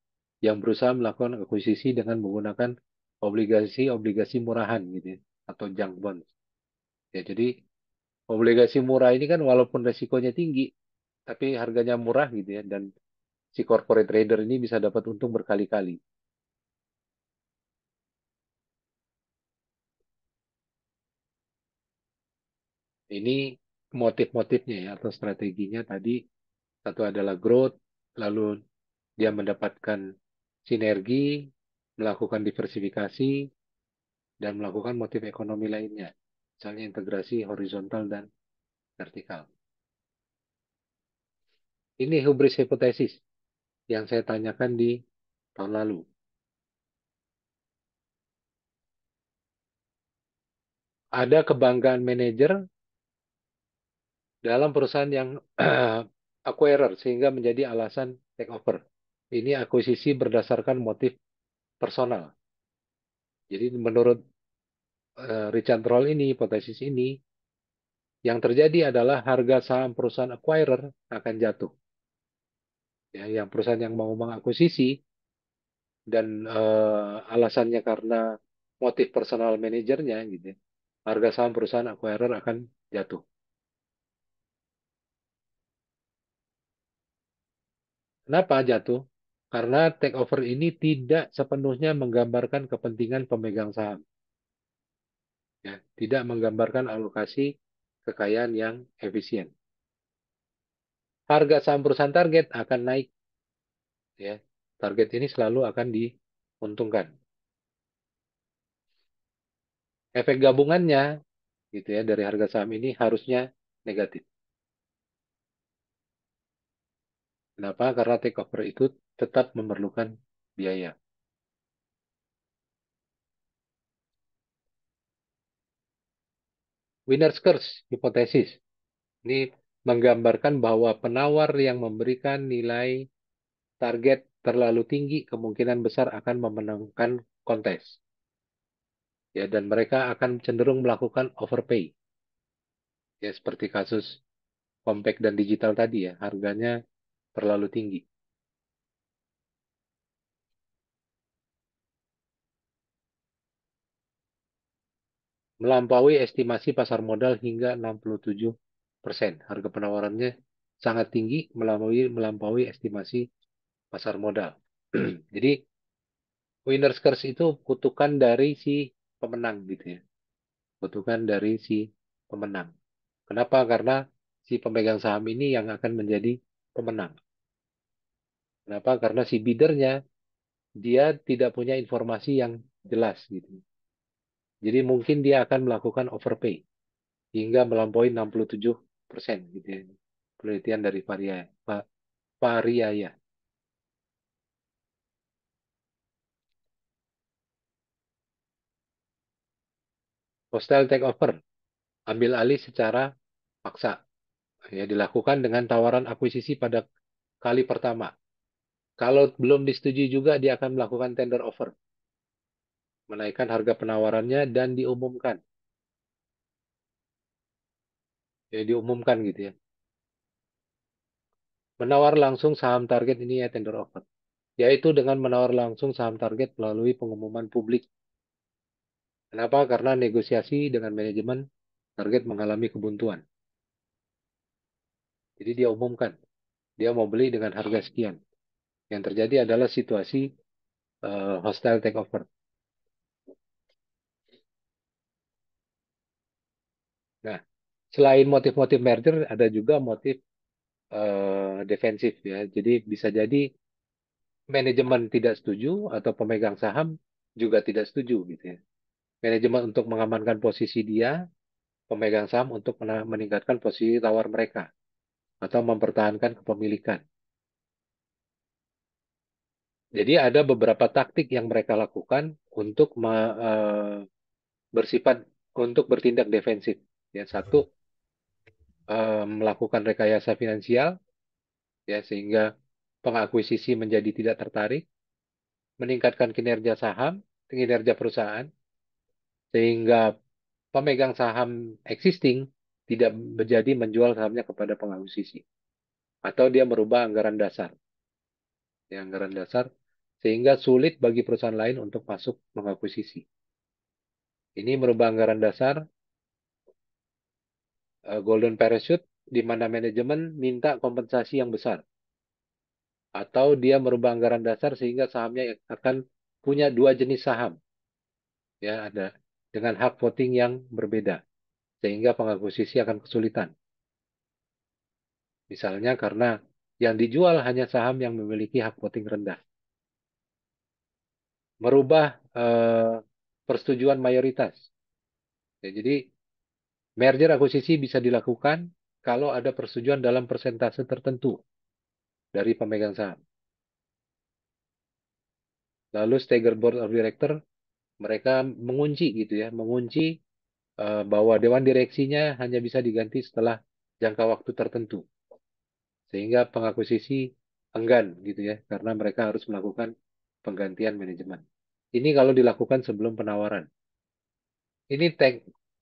yang berusaha melakukan akuisisi dengan menggunakan obligasi-obligasi murahan gitu ya, atau junk bonds. Ya, jadi obligasi murah ini kan walaupun resikonya tinggi, tapi harganya murah gitu ya, dan si corporate trader ini bisa dapat untung berkali-kali. Ini motif-motifnya ya atau strateginya tadi satu adalah growth, lalu dia mendapatkan sinergi, melakukan diversifikasi, dan melakukan motif ekonomi lainnya, misalnya integrasi horizontal dan vertikal. Ini hubris hipotesis yang saya tanyakan di tahun lalu. Ada kebanggaan manajer dalam perusahaan yang acquirer sehingga menjadi alasan take over. Ini akuisisi berdasarkan motif personal. Jadi menurut Richard Roll ini, hipotesis ini, yang terjadi adalah harga saham perusahaan acquirer akan jatuh. Ya, yang perusahaan yang mau mengakuisisi dan alasannya karena motif personal manajernya gitu, ya, harga saham perusahaan acquirer akan jatuh. Kenapa jatuh? Karena takeover ini tidak sepenuhnya menggambarkan kepentingan pemegang saham, ya, tidak menggambarkan alokasi kekayaan yang efisien. harga saham perusahaan target akan naik. Ya, target ini selalu akan diuntungkan. Efek gabungannya gitu ya dari harga saham ini harusnya negatif. Kenapa? Karena takeover itu tetap memerlukan biaya. Winner's curse hipotesis. Ini menggambarkan bahwa penawar yang memberikan nilai target terlalu tinggi kemungkinan besar akan memenangkan kontes. Ya, dan mereka akan cenderung melakukan overpay. Ya, seperti kasus Compact dan digital tadi ya, harganya terlalu tinggi. Melampaui estimasi pasar modal hingga 67%. Harga penawarannya sangat tinggi melampaui estimasi pasar modal. Jadi winner's curse itu kutukan dari si pemenang gitu ya. Kutukan dari si pemenang. Kenapa? Karena si pemegang saham ini yang akan menjadi pemenang. Kenapa? Karena si biddernya dia tidak punya informasi yang jelas gitu. Jadi mungkin dia akan melakukan overpay hingga melampaui 67% gitu ya. Penelitian dari Pariaya. Hostile takeover, ambil alih secara paksa. Ya, dilakukan dengan tawaran akuisisi pada kali pertama. Kalau belum disetujui juga, dia akan melakukan tender offer. Menaikkan harga penawarannya dan diumumkan. Ya, diumumkan gitu ya. Menawar langsung saham target ini ya tender offer. Yaitu dengan menawar langsung saham target melalui pengumuman publik. Kenapa? Karena negosiasi dengan manajemen target mengalami kebuntuan. Jadi dia umumkan, dia mau beli dengan harga sekian. Yang terjadi adalah situasi hostile takeover. Nah, selain motif-motif merger, ada juga motif defensif ya. Jadi bisa jadi manajemen tidak setuju atau pemegang saham juga tidak setuju gitu ya. Manajemen untuk mengamankan posisi dia, pemegang saham untuk meningkatkan posisi tawar mereka atau mempertahankan kepemilikan. Jadi ada beberapa taktik yang mereka lakukan untuk bersifat untuk bertindak defensif. Ya, satu melakukan rekayasa finansial ya sehingga pengakuisisi menjadi tidak tertarik, meningkatkan kinerja saham, kinerja perusahaan sehingga pemegang saham existing tidak menjadi menjual sahamnya kepada pengakuisisi atau dia merubah anggaran dasar. Ya, anggaran dasar sehingga sulit bagi perusahaan lain untuk masuk mengakuisisi. Ini merubah anggaran dasar golden parachute di mana manajemen minta kompensasi yang besar atau dia merubah anggaran dasar sehingga sahamnya akan punya dua jenis saham ya ada dengan hak voting yang berbeda sehingga pengakuisisi akan kesulitan. Misalnya karena yang dijual hanya saham yang memiliki hak voting rendah. Merubah persetujuan mayoritas. Ya, jadi merger akuisisi bisa dilakukan kalau ada persetujuan dalam persentase tertentu dari pemegang saham. Lalu stagger board of director mereka mengunci gitu ya, mengunci bahwa dewan direksinya hanya bisa diganti setelah jangka waktu tertentu. Sehingga pengakuisisi enggan gitu ya, karena mereka harus melakukan penggantian manajemen. Ini kalau dilakukan sebelum penawaran. Ini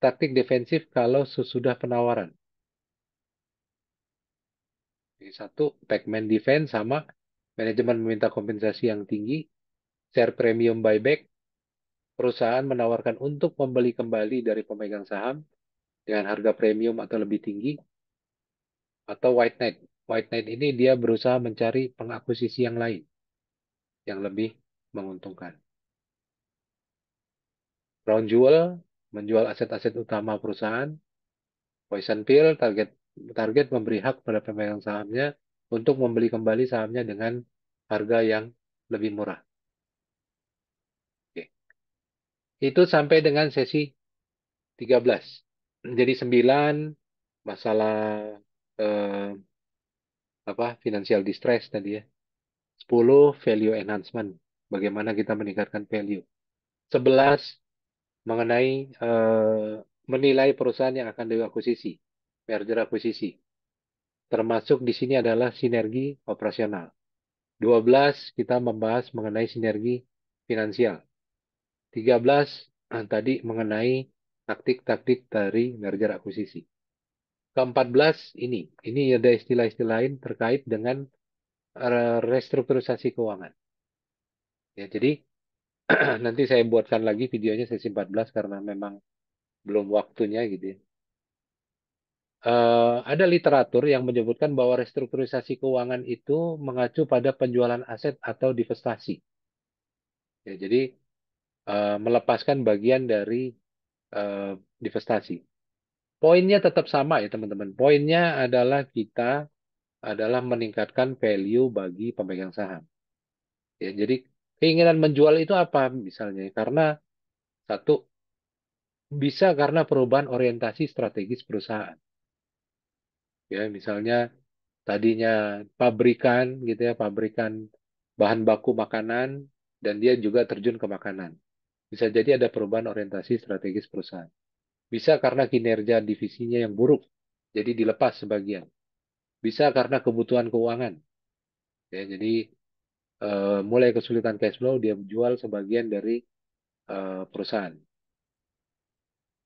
taktik defensif kalau sesudah penawaran. Jadi satu, payment defense sama manajemen meminta kompensasi yang tinggi, share premium buyback, perusahaan menawarkan untuk membeli kembali dari pemegang saham dengan harga premium atau lebih tinggi, atau white knight. White knight ini dia berusaha mencari pengakuisisi yang lain yang lebih menguntungkan. Crown jewel menjual aset-aset utama perusahaan. Poison pill target target memberi hak pada pemegang sahamnya untuk membeli kembali sahamnya dengan harga yang lebih murah. Oke. Itu sampai dengan sesi 13. Jadi 9 masalah eh, financial distress tadi ya. 10 value enhancement. Bagaimana kita meningkatkan value. 11 mengenai menilai perusahaan yang akan diakuisisi, merger akuisisi. Termasuk di sini adalah sinergi operasional. 12 kita membahas mengenai sinergi finansial. 13 tadi mengenai taktik-taktik dari merger akuisisi. Ke-14 ini ada istilah-istilah lain terkait dengan restrukturisasi keuangan. Ya, jadi nanti saya buatkan lagi videonya sesi 14 karena memang belum waktunya gitu ya. Ada literatur yang menyebutkan bahwa restrukturisasi keuangan itu mengacu pada penjualan aset atau divestasi. Ya, jadi melepaskan bagian dari divestasi. Poinnya tetap sama ya teman-teman. Poinnya adalah kita adalah meningkatkan value bagi pemegang saham. Ya, jadi keinginan menjual itu apa misalnya? Karena satu, bisa karena perubahan orientasi strategis perusahaan. Ya, misalnya tadinya pabrikan gitu ya, pabrikan bahan baku makanan dan dia juga terjun ke makanan. Bisa jadi ada perubahan orientasi strategis perusahaan. Bisa karena kinerja divisinya yang buruk, jadi dilepas sebagian. Bisa karena kebutuhan keuangan. Ya, jadi mulai kesulitan cash flow, dia jual sebagian dari perusahaan.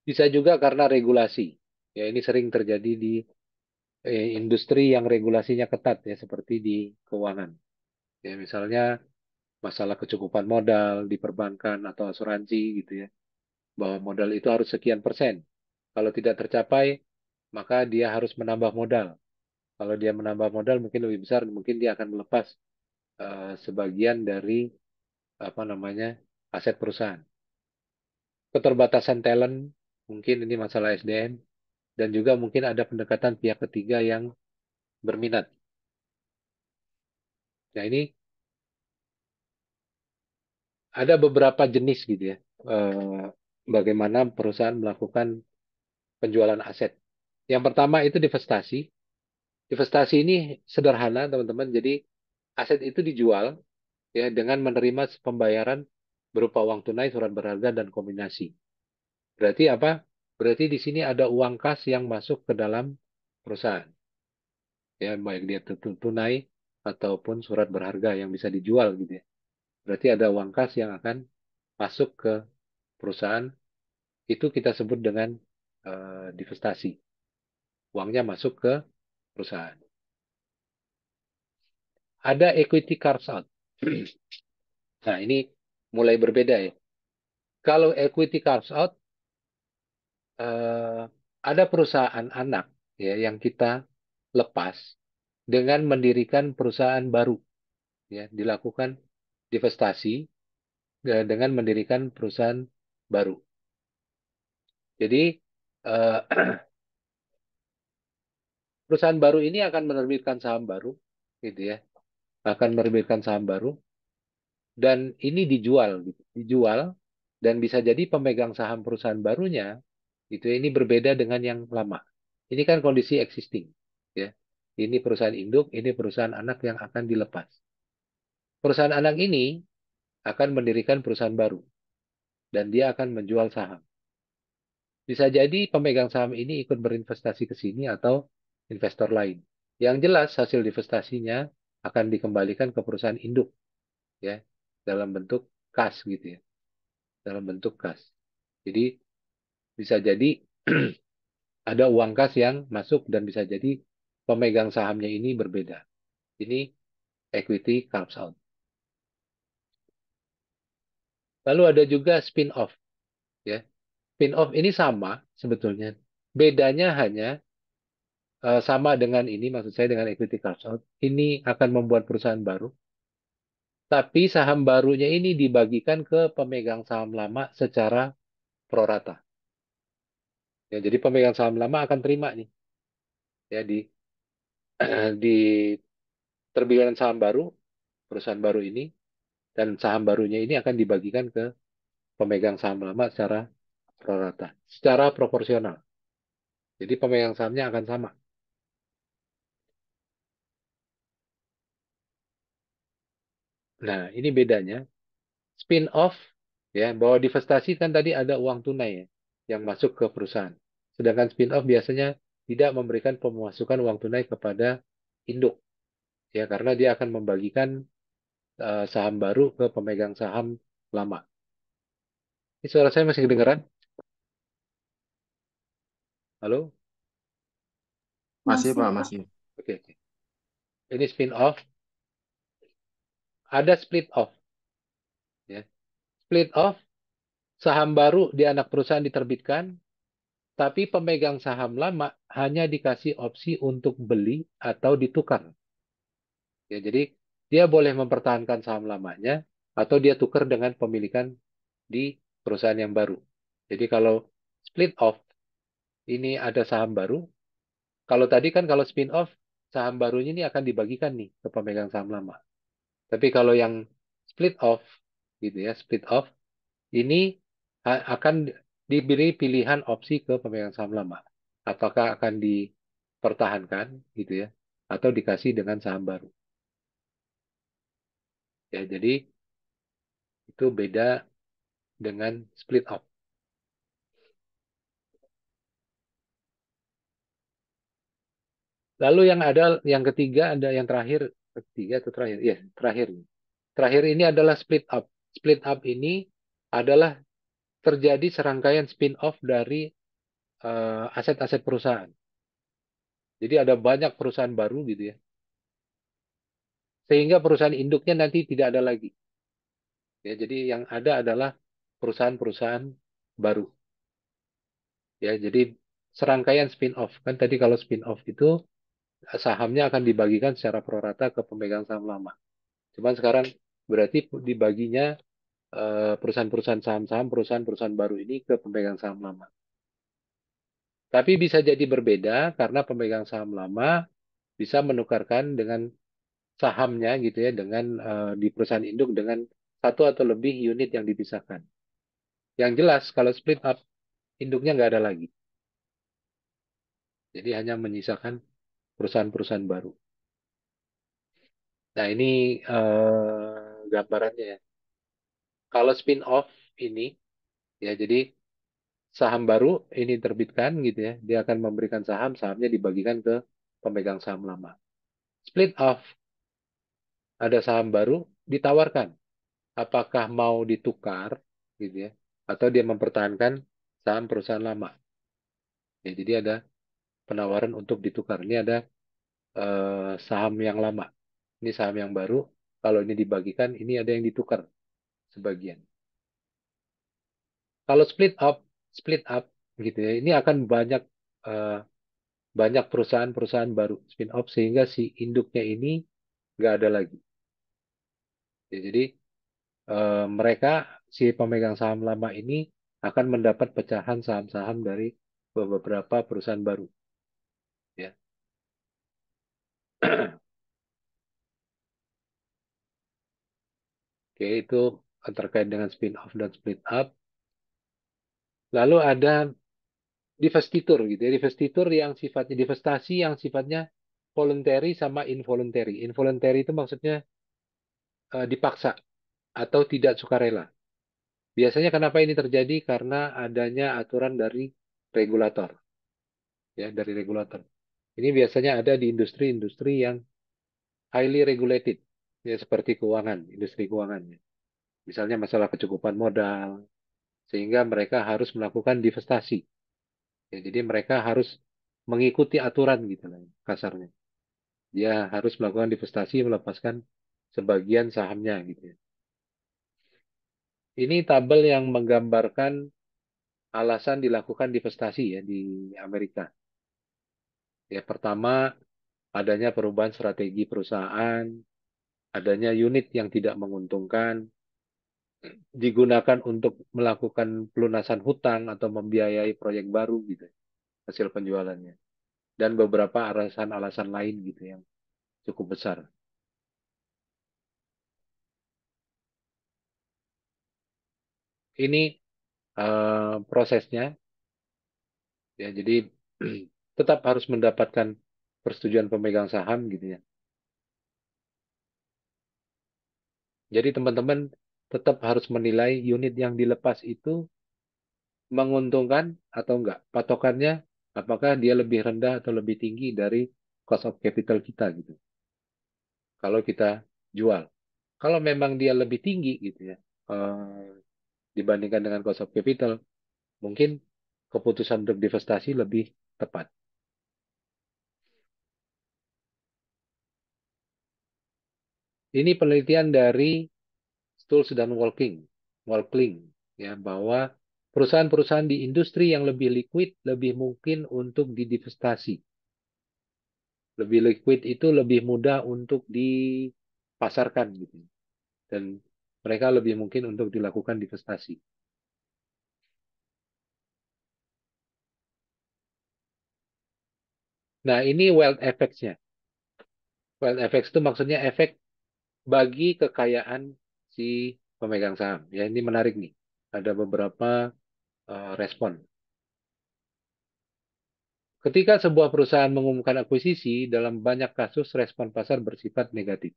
Bisa juga karena regulasi. Ya, ini sering terjadi di industri yang regulasinya ketat ya, seperti di keuangan. Ya, misalnya masalah kecukupan modal di perbankan atau asuransi gitu ya. Bahwa modal itu harus sekian persen. Kalau tidak tercapai, maka dia harus menambah modal. Kalau dia menambah modal mungkin lebih besar, mungkin dia akan melepas sebagian dari aset perusahaan. Keterbatasan talent, mungkin ini masalah SDM, dan juga mungkin ada pendekatan pihak ketiga yang berminat. Nah ini ada beberapa jenis gitu ya, bagaimana perusahaan melakukan penjualan aset. Yang pertama itu divestasi. Divestasi ini sederhana teman-teman, jadi aset itu dijual ya dengan menerima pembayaran berupa uang tunai, surat berharga, dan kombinasi. Berarti apa? Berarti di sini ada uang kas yang masuk ke dalam perusahaan. Ya, baik dia tunai ataupun surat berharga yang bisa dijual gitu ya. Berarti ada uang kas yang akan masuk ke perusahaan. Itu kita sebut dengan divestasi. Uangnya masuk ke perusahaan. Ada equity carve out. Nah, ini mulai berbeda ya. Kalau equity carve out, eh, ada perusahaan anak ya yang kita lepas dengan mendirikan perusahaan baru. Ya, dilakukan divestasi dengan mendirikan perusahaan baru. Jadi eh, perusahaan baru ini akan menerbitkan saham baru, gitu ya, akan menerbitkan saham baru dan ini dijual, gitu, dijual dan bisa jadi pemegang saham perusahaan barunya itu ini berbeda dengan yang lama. Ini kan kondisi existing, ya. Ini perusahaan induk, ini perusahaan anak yang akan dilepas. Perusahaan anak ini akan mendirikan perusahaan baru dan dia akan menjual saham. Bisa jadi pemegang saham ini ikut berinvestasi ke sini atau investor lain. Yang jelas hasil investasinya akan dikembalikan ke perusahaan induk ya dalam bentuk kas gitu ya. Dalam bentuk kas. Jadi bisa jadi ada uang kas yang masuk dan bisa jadi pemegang sahamnya ini berbeda. Ini equity carves out. Lalu ada juga spin off ya. Spin off ini sama sebetulnya. Bedanya hanya sama dengan ini, maksud saya dengan equity carve out. Ini akan membuat perusahaan baru, tapi saham barunya ini dibagikan ke pemegang saham lama secara prorata. Ya, jadi pemegang saham lama akan terima nih. ya diterbitkan saham baru, perusahaan baru ini, dan saham barunya ini akan dibagikan ke pemegang saham lama secara prorata, secara proporsional. Jadi pemegang sahamnya akan sama. Nah, ini bedanya. Spin-off, ya, bahwa divestasi kan tadi ada uang tunai ya, yang masuk ke perusahaan. Sedangkan spin-off biasanya tidak memberikan pemasukan uang tunai kepada induk, ya, karena dia akan membagikan saham baru ke pemegang saham lama. Ini suara saya masih kedengaran? Halo? Masih, Masih, Pak, Pak. masih. Oke, oke. Ini spin-off. Ada split-off. Ya. Split-off, saham baru di anak perusahaan diterbitkan, tapi pemegang saham lama hanya dikasih opsi untuk beli atau ditukar. Ya, jadi dia boleh mempertahankan saham lamanya atau dia tukar dengan pemilikan di perusahaan yang baru. Jadi kalau split off ini ada saham baru, kalau tadi kan kalau spin off saham barunya ini akan dibagikan nih ke pemegang saham lama. Tapi kalau yang split off gitu ya, split off ini akan diberi pilihan opsi ke pemegang saham lama. Apakah akan dipertahankan gitu ya atau dikasih dengan saham baru. Ya, jadi itu beda dengan split off. Lalu yang ketiga ada yang terakhir, ketiga atau terakhir? Ya, terakhir. Terakhir ini adalah split up. Split up ini adalah terjadi serangkaian spin off dari aset-aset perusahaan. Jadi ada banyak perusahaan baru gitu ya. Sehingga perusahaan induknya nanti tidak ada lagi. Ya, jadi yang ada adalah perusahaan-perusahaan baru. Ya, jadi serangkaian spin off. Kan tadi kalau spin off itu sahamnya akan dibagikan secara prorata ke pemegang saham lama. Cuman sekarang berarti dibaginya perusahaan-perusahaan saham-saham, perusahaan-perusahaan baru ini ke pemegang saham lama. Tapi bisa jadi berbeda karena pemegang saham lama bisa menukarkan dengan sahamnya gitu ya, dengan di perusahaan induk dengan satu atau lebih unit yang dipisahkan. Yang jelas kalau split up induknya nggak ada lagi. Jadi hanya menyisakan perusahaan-perusahaan baru. Nah ini gambarannya ya. Kalau spin off ini ya jadi saham baru ini terbitkan gitu ya, dia akan memberikan saham, sahamnya dibagikan ke pemegang saham lama. Split off, ada saham baru ditawarkan, apakah mau ditukar gitu ya, atau dia mempertahankan saham perusahaan lama. Ya, jadi ada penawaran untuk ditukar. Ini ada saham yang lama, ini saham yang baru. Kalau ini dibagikan, ini ada yang ditukar sebagian. Kalau split up gitu ya, ini akan eh, banyak perusahaan-perusahaan baru spin off sehingga si induknya ini nggak ada lagi. Ya, jadi mereka si pemegang saham lama ini akan mendapat pecahan saham-saham dari beberapa perusahaan baru. Ya, oke itu terkait dengan spin off dan split up. Lalu ada divestitur gitu ya, divestitur yang sifatnya divestasi yang sifatnya voluntary sama involuntary. Involuntary itu maksudnya dipaksa atau tidak sukarela. Biasanya kenapa ini terjadi? Karena adanya aturan dari regulator, ya dari regulator. Ini biasanya ada di industri-industri yang highly regulated, ya seperti keuangan, industri keuangan. Ya. Misalnya masalah kecukupan modal, sehingga mereka harus melakukan divestasi. Ya, jadi mereka harus mengikuti aturan gitu lah, kasarnya. Dia harus melakukan divestasi, melepaskan sebagian sahamnya gitu. Ya. Ini tabel yang menggambarkan alasan dilakukan divestasi ya di Amerika. Ya, pertama adanya perubahan strategi perusahaan, adanya unit yang tidak menguntungkan, digunakan untuk melakukan pelunasan hutang atau membiayai proyek baru gitu, hasil penjualannya. dan beberapa alasan-alasan lain gitu yang cukup besar. Ini prosesnya, ya. Jadi tetap harus mendapatkan persetujuan pemegang saham gitu ya. Jadi teman-teman tetap harus menilai unit yang dilepas itu menguntungkan atau enggak. Patokannya apakah dia lebih rendah atau lebih tinggi dari cost of capital kita gitu. Kalau kita jual. Kalau memang dia lebih tinggi gitu ya, dibandingkan dengan cost of capital, mungkin keputusan untuk divestasi lebih tepat. Ini penelitian dari Stultz dan Walkling, ya, bahwa perusahaan-perusahaan di industri yang lebih liquid lebih mungkin untuk didivestasi. Lebih liquid itu lebih mudah untuk dipasarkan gitu. Dan mereka lebih mungkin untuk dilakukan divestasi. Nah, ini wealth effects-nya. Wealth effects itu maksudnya efek bagi kekayaan si pemegang saham. Ya, ini menarik nih. Ada beberapa respon. Ketika sebuah perusahaan mengumumkan akuisisi, dalam banyak kasus respon pasar bersifat negatif.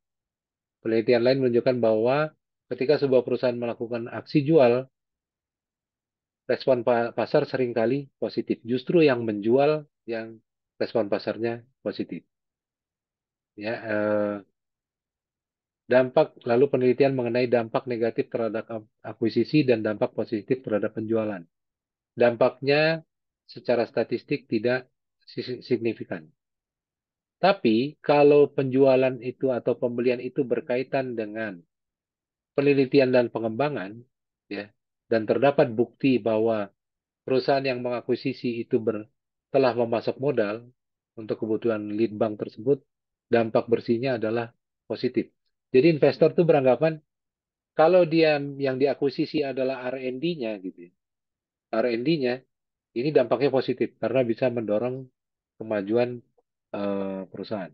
Penelitian lain menunjukkan bahwa ketika sebuah perusahaan melakukan aksi jual, respon pasar seringkali positif. Justru yang menjual yang respon pasarnya positif. Ya, dampak lalu penelitian mengenai dampak negatif terhadap akuisisi dan dampak positif terhadap penjualan. Dampaknya secara statistik tidak signifikan. Tapi kalau penjualan itu atau pembelian itu berkaitan dengan penelitian dan pengembangan, ya, dan terdapat bukti bahwa perusahaan yang mengakuisisi itu telah memasok modal untuk kebutuhan lead bank tersebut, dampak bersihnya adalah positif. Jadi investor tuh beranggapan kalau dia yang diakuisisi adalah R&D-nya gitu, ya, R&D-nya ini dampaknya positif karena bisa mendorong kemajuan perusahaan.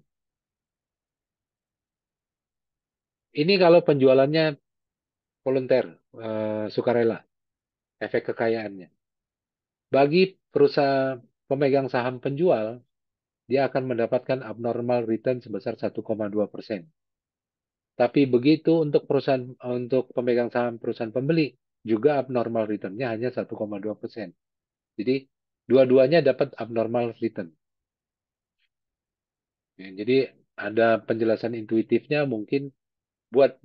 Ini kalau penjualannya volunteer, sukarela, efek kekayaannya. Bagi perusahaan pemegang saham penjual, dia akan mendapatkan abnormal return sebesar 1,2%. Tapi begitu untuk perusahaan untuk pemegang saham perusahaan pembeli, juga abnormal return-nya hanya 1,2%. Jadi dua-duanya dapat abnormal return. Ya, jadi ada penjelasan intuitifnya mungkin buat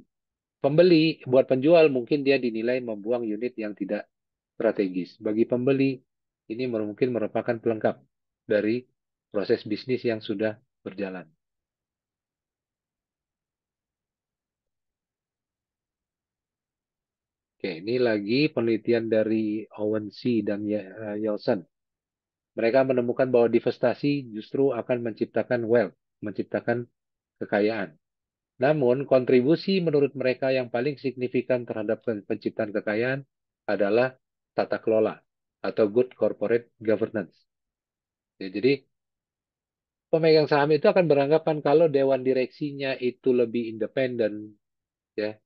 buat penjual mungkin dia dinilai membuang unit yang tidak strategis. Bagi pembeli ini mungkin merupakan pelengkap dari proses bisnis yang sudah berjalan. Oke, ini lagi penelitian dari Owen C. dan Yelson. Mereka menemukan bahwa divestasi justru akan menciptakan wealth, menciptakan kekayaan. Namun, kontribusi menurut mereka yang paling signifikan terhadap penciptaan kekayaan adalah tata kelola atau good corporate governance. Ya, jadi, pemegang saham itu akan beranggapan kalau dewan direksinya itu lebih independen, ya,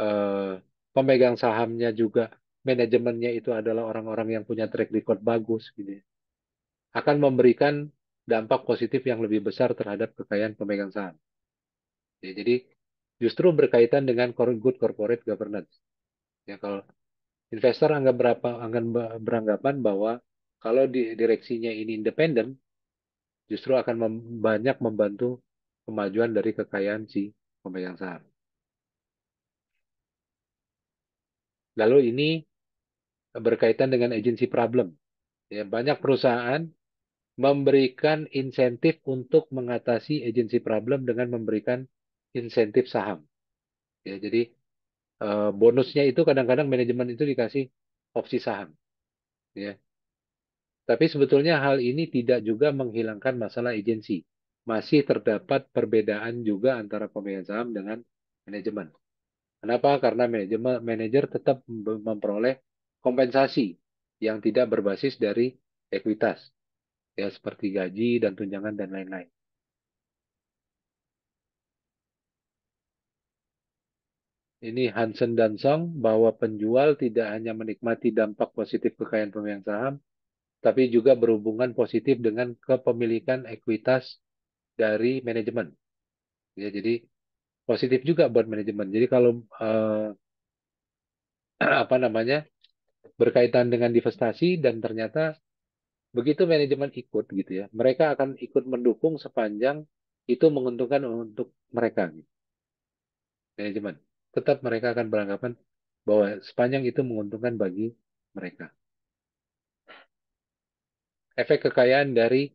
eh, pemegang sahamnya juga manajemennya itu adalah orang-orang yang punya track record bagus, gitu ya, akan memberikan dampak positif yang lebih besar terhadap kekayaan pemegang saham. Ya, jadi justru berkaitan dengan good corporate governance. Ya, kalau investor akan beranggapan bahwa kalau direksinya ini independen, justru akan banyak membantu kemajuan dari kekayaan si pemegang saham. Lalu ini berkaitan dengan agency problem. Ya, banyak perusahaan memberikan insentif untuk mengatasi agency problem dengan memberikan insentif saham. Ya, jadi bonusnya itu kadang-kadang manajemen itu dikasih opsi saham. Ya. Tapi sebetulnya hal ini tidak juga menghilangkan masalah agensi. Masih terdapat perbedaan juga antara pemegang saham dengan manajemen. Kenapa? Karena manajer tetap memperoleh kompensasi yang tidak berbasis dari ekuitas. ya seperti gaji dan tunjangan dan lain-lain. Ini Hansen dan Song bahwa penjual tidak hanya menikmati dampak positif kekayaan pemegang saham, tapi juga berhubungan positif dengan kepemilikan ekuitas dari manajemen. Ya, jadi positif juga buat manajemen. Jadi kalau apa namanya berkaitan dengan divestasi dan ternyata begitu manajemen ikut gitu ya, mereka akan ikut mendukung sepanjang itu menguntungkan untuk mereka, gitu. Manajemen tetap mereka akan beranggapan bahwa sepanjang itu menguntungkan bagi mereka. Efek kekayaan dari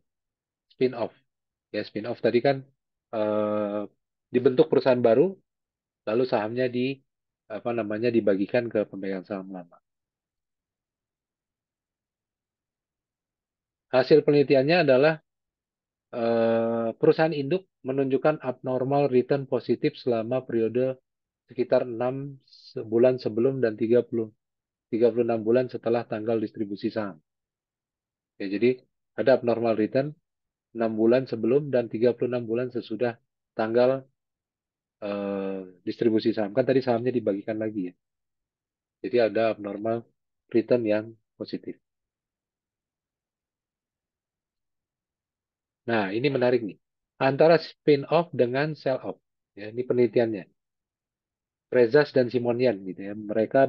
spin-off. Ya, spin-off tadi kan eh, dibentuk perusahaan baru, lalu sahamnya apa namanya dibagikan ke pemegang saham lama. Hasil penelitiannya adalah perusahaan induk menunjukkan abnormal return positif selama periode sekitar 6 bulan sebelum dan 36 bulan setelah tanggal distribusi saham. Ya, jadi ada abnormal return 6 bulan sebelum dan 36 bulan sesudah tanggal distribusi saham. Kan tadi sahamnya dibagikan lagi ya. Jadi ada abnormal return yang positif. Nah, ini menarik nih. Antara spin-off dengan sell-off. Ya, ini penelitiannya. Rezas dan Simonian gitu ya. Mereka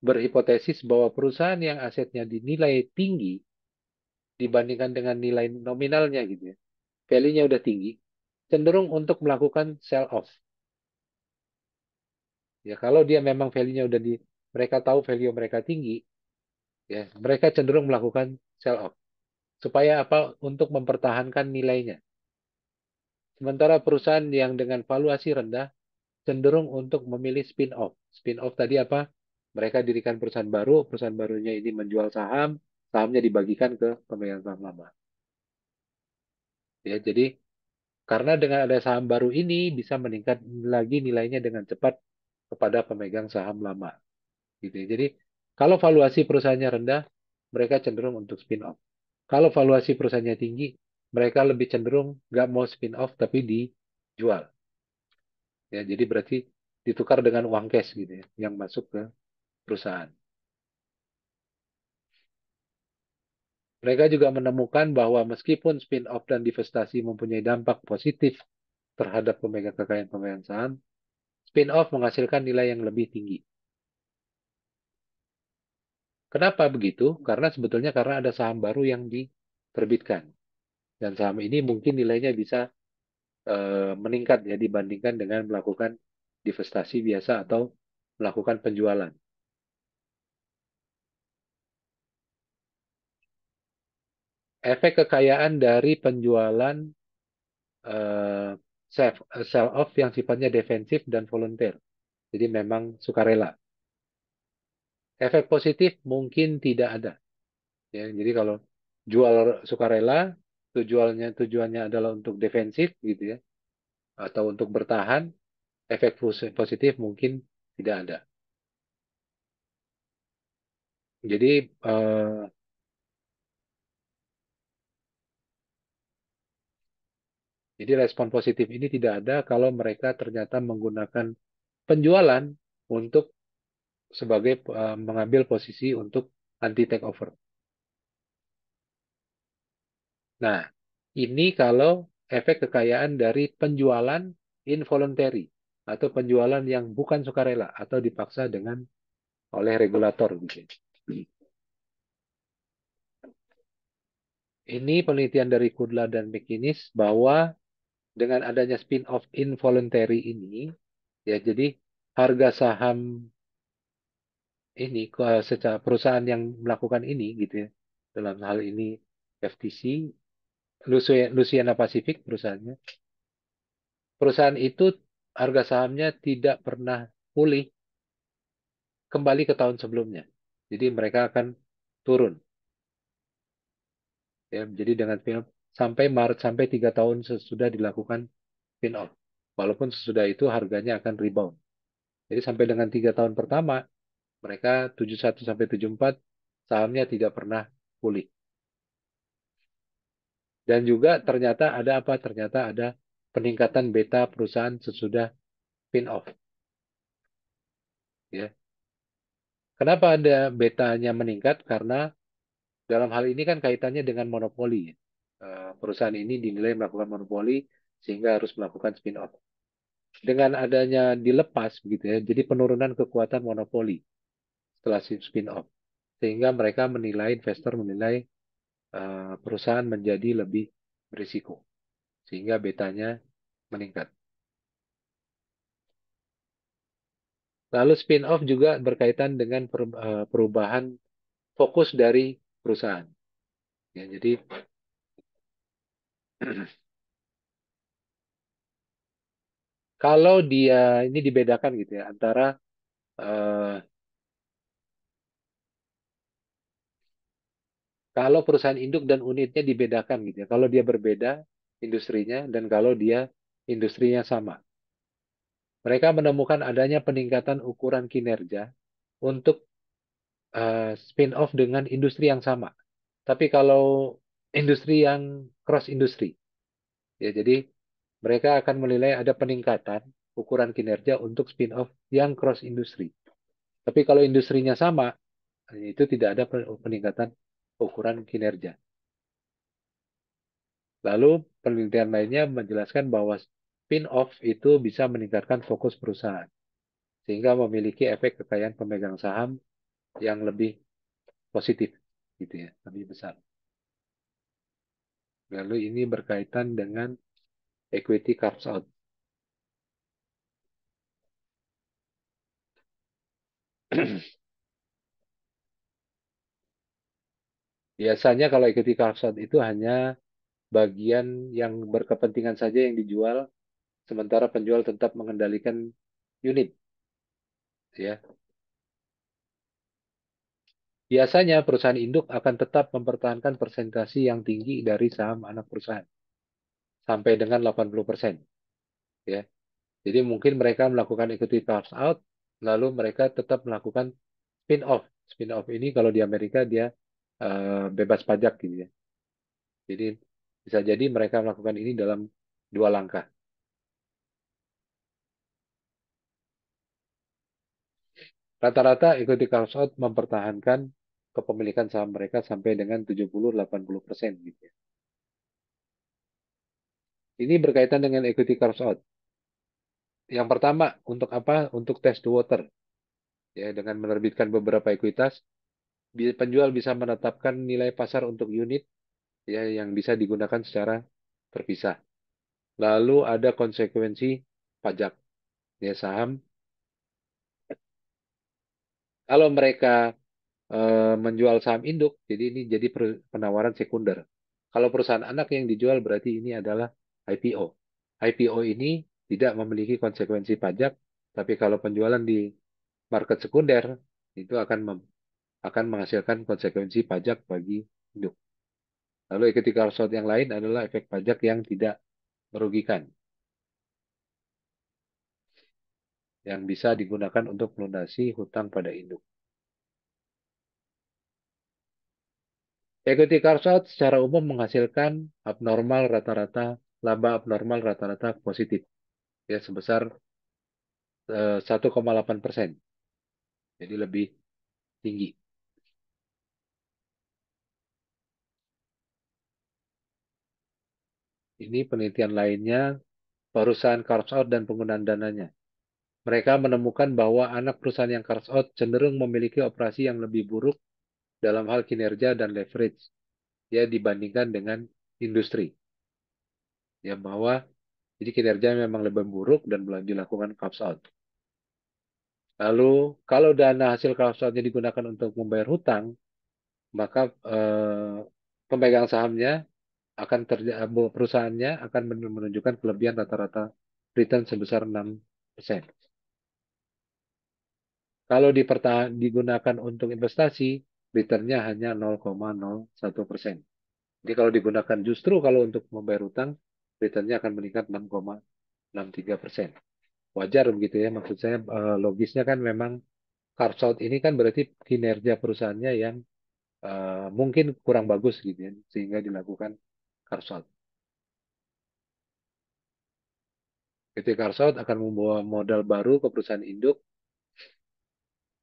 berhipotesis bahwa perusahaan yang asetnya dinilai tinggi dibandingkan dengan nilai nominalnya gitu ya. Value-nya udah tinggi, cenderung untuk melakukan sell-off. Ya, kalau dia memang value-nya udah mereka tahu value mereka tinggi, ya, mereka cenderung melakukan sell-off. Supaya apa? Untuk mempertahankan nilainya. Sementara perusahaan yang dengan valuasi rendah cenderung untuk memilih spin-off. Spin-off tadi apa? Mereka dirikan perusahaan barunya ini menjual saham, sahamnya dibagikan ke pemegang saham lama. Ya, jadi karena dengan ada saham baru ini bisa meningkat lagi nilainya dengan cepat kepada pemegang saham lama. Gitu ya. Jadi kalau valuasi perusahaannya rendah, mereka cenderung untuk spin-off. Kalau valuasi perusahaannya tinggi, mereka lebih cenderung nggak mau spin-off tapi dijual. Ya, jadi berarti ditukar dengan uang cash gitu ya, yang masuk ke perusahaan. Mereka juga menemukan bahwa meskipun spin-off dan divestasi mempunyai dampak positif terhadap pemegang saham, spin-off menghasilkan nilai yang lebih tinggi. Kenapa begitu? Karena sebetulnya karena ada saham baru yang diterbitkan. Dan saham ini mungkin nilainya bisa meningkat ya dibandingkan dengan melakukan divestasi biasa atau melakukan penjualan. Efek kekayaan dari penjualan eh, sell off yang sifatnya defensif dan volunteer. Jadi memang sukarela. Efek positif mungkin tidak ada. Ya, jadi kalau jual sukarela, tujuannya adalah untuk defensif gitu ya, atau untuk bertahan, efek positif mungkin tidak ada. Jadi jadi respon positif ini tidak ada kalau mereka ternyata menggunakan penjualan untuk sebagai mengambil posisi untuk anti takeover. Nah, ini kalau efek kekayaan dari penjualan involuntary atau penjualan yang bukan sukarela atau dipaksa dengan oleh regulator gitu. Ini penelitian dari Kudla dan McInnes bahwa dengan adanya spin-off involuntary ini, ya jadi harga saham ini secara perusahaan yang melakukan ini gitu ya, dalam hal ini FTC, Louisiana Pacific perusahaannya, perusahaan itu harga sahamnya tidak pernah pulih kembali ke tahun sebelumnya. Jadi mereka akan turun. Ya, jadi dengan spin-off sampai Maret sampai 3 tahun sesudah dilakukan spin-off. Walaupun sesudah itu harganya akan rebound. Jadi sampai dengan 3 tahun pertama, mereka 71 sampai 74 sahamnya tidak pernah pulih. Dan juga ternyata ada apa? Ternyata ada peningkatan beta perusahaan sesudah spin-off. Ya. Kenapa ada betanya meningkat? Karena dalam hal ini kan kaitannya dengan monopoli. Perusahaan ini dinilai melakukan monopoli sehingga harus melakukan spin-off. Dengan adanya dilepas begitu ya, jadi penurunan kekuatan monopoli setelah spin-off. Sehingga mereka menilai, investor menilai perusahaan menjadi lebih berisiko. Sehingga betanya meningkat. Lalu spin-off juga berkaitan dengan perubahan fokus dari perusahaan. Ya, jadi kalau dia ini dibedakan gitu ya antara kalau perusahaan induk dan unitnya dibedakan gitu ya. Kalau dia berbeda industrinya dan kalau dia industrinya sama. Mereka menemukan adanya peningkatan ukuran kinerja untuk spin-off dengan industri yang sama. Tapi kalau industri yang cross industri, ya jadi mereka akan menilai ada peningkatan ukuran kinerja untuk spin-off yang cross industri. Tapi kalau industrinya sama, itu tidak ada peningkatan ukuran kinerja. Lalu penelitian lainnya menjelaskan bahwa spin-off itu bisa meningkatkan fokus perusahaan, sehingga memiliki efek kekayaan pemegang saham yang lebih positif, gitu ya, lebih besar. Lalu ini berkaitan dengan equity carve out. Biasanya kalau equity carve out itu hanya bagian yang berkepentingan saja yang dijual, sementara penjual tetap mengendalikan unit, ya. Biasanya perusahaan induk akan tetap mempertahankan persentase yang tinggi dari saham anak perusahaan sampai dengan 80%, ya. Jadi mungkin mereka melakukan equity carve out, lalu mereka tetap melakukan spin-off. Spin-off ini kalau di Amerika dia bebas pajak gitu ya. Jadi bisa jadi mereka melakukan ini dalam 2 langkah. Rata-rata equity carve out mempertahankan kepemilikan saham mereka sampai dengan 70-80% gitu ya. Ini berkaitan dengan equity carve out. Yang pertama, untuk apa? Untuk test the water. Ya, dengan menerbitkan beberapa ekuitas, penjual bisa menetapkan nilai pasar untuk unit ya yang bisa digunakan secara terpisah. Lalu ada konsekuensi pajak. Ya, saham. Kalau mereka menjual saham induk, jadi ini jadi penawaran sekunder. Kalau perusahaan anak yang dijual berarti ini adalah IPO. IPO ini tidak memiliki konsekuensi pajak, tapi kalau penjualan di market sekunder itu akan menghasilkan konsekuensi pajak bagi induk. Lalu ketika short yang lain adalah efek pajak yang tidak merugikan, yang bisa digunakan untuk melunasi hutang pada induk. Equity carve out secara umum menghasilkan abnormal rata-rata laba abnormal rata-rata positif ya sebesar 1,8%. Jadi lebih tinggi. Ini penelitian lainnya perusahaan carve out dan penggunaan dananya. Mereka menemukan bahwa anak perusahaan yang carve out cenderung memiliki operasi yang lebih buruk dalam hal kinerja dan leverage ya dibandingkan dengan industri. Ya bahwa jadi kinerja memang lebih buruk dan dilakukan carve out. Lalu kalau dana hasil carve outnya digunakan untuk membayar hutang, maka pemegang sahamnya akan perusahaannya akan menunjukkan kelebihan rata-rata return sebesar 6%. Kalau digunakan untuk investasi, returnnya hanya 0,01%. Jadi kalau digunakan justru kalau untuk membayar hutang, returnnya akan meningkat 6,63%. Wajar begitu ya, maksud saya logisnya kan memang carve out ini kan berarti kinerja perusahaannya yang mungkin kurang bagus gitu ya, sehingga dilakukan carve out. Equity carve out akan membawa modal baru ke perusahaan induk.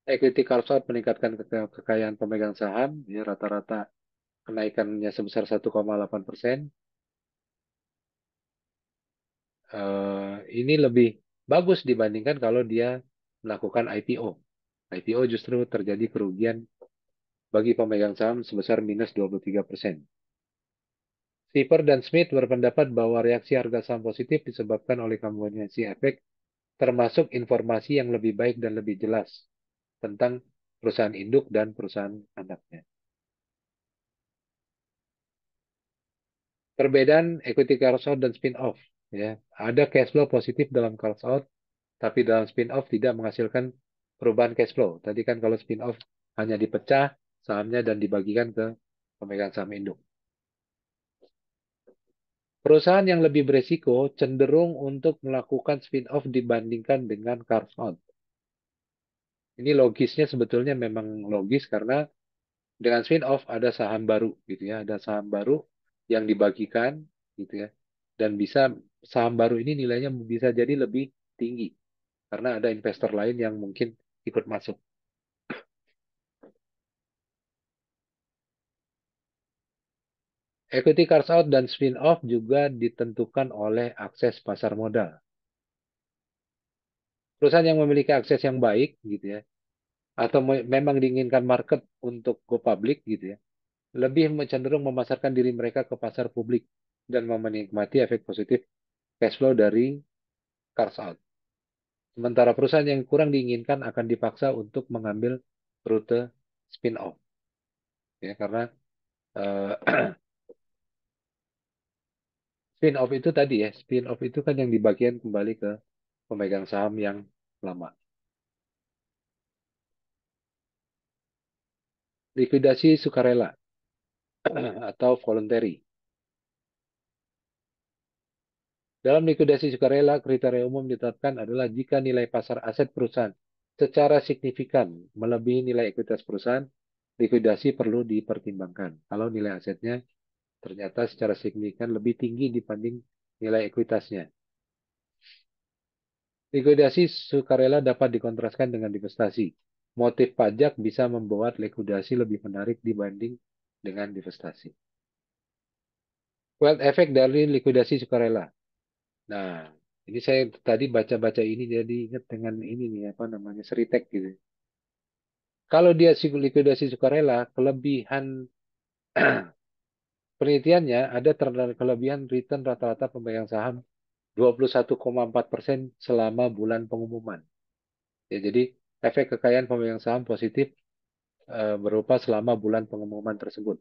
Equity carve out meningkatkan kekayaan pemegang saham, ya, rata-rata kenaikannya sebesar 1,8%. Ini lebih bagus dibandingkan kalau dia melakukan IPO. IPO justru terjadi kerugian bagi pemegang saham sebesar minus 23%. Schiffer dan Smith berpendapat bahwa reaksi harga saham positif disebabkan oleh kombinasi efek, termasuk informasi yang lebih baik dan lebih jelas tentang perusahaan induk dan perusahaan anaknya. Perbedaan equity carve out dan spin off, ya. Ada cash flow positif dalam carve out, tapi dalam spin off tidak menghasilkan perubahan cash flow. Tadi kan kalau spin off hanya dipecah sahamnya dan dibagikan ke pemegang saham induk. Perusahaan yang lebih beresiko cenderung untuk melakukan spin-off dibandingkan dengan carve out. Ini logisnya sebetulnya memang logis karena dengan spin-off ada saham baru gitu ya, ada saham baru yang dibagikan gitu ya. Dan bisa saham baru ini nilainya bisa jadi lebih tinggi karena ada investor lain yang mungkin ikut masuk. Equity carve out dan spin-off juga ditentukan oleh akses pasar modal. Perusahaan yang memiliki akses yang baik gitu ya, atau memang diinginkan market untuk go public gitu ya, lebih cenderung memasarkan diri mereka ke pasar publik dan menikmati efek positif cash flow dari carve out. Sementara perusahaan yang kurang diinginkan akan dipaksa untuk mengambil rute spin-off. Ya, karena spin-off itu tadi ya, spin-off itu kan yang dibagian kembali ke pemegang saham yang lama. Likuidasi sukarela atau voluntary. Dalam likuidasi sukarela, kriteria umum ditetapkan adalah jika nilai pasar aset perusahaan secara signifikan melebihi nilai ekuitas perusahaan, likuidasi perlu dipertimbangkan. Kalau nilai asetnya ternyata secara signifikan lebih tinggi dibanding nilai ekuitasnya. Likuidasi sukarela dapat dikontraskan dengan divestasi. Motif pajak bisa membuat likuidasi lebih menarik dibanding dengan divestasi. Wealth effect dari likuidasi sukarela. Nah, ini saya tadi baca-baca ini jadi ingat dengan ini nih, apa namanya, Seritek gitu. Kalau dia likuidasi sukarela, kelebihan penelitiannya ada terdapat kelebihan return rata-rata pemegang saham 21,4% selama bulan pengumuman. Ya, jadi efek kekayaan pemegang saham positif berupa selama bulan pengumuman tersebut.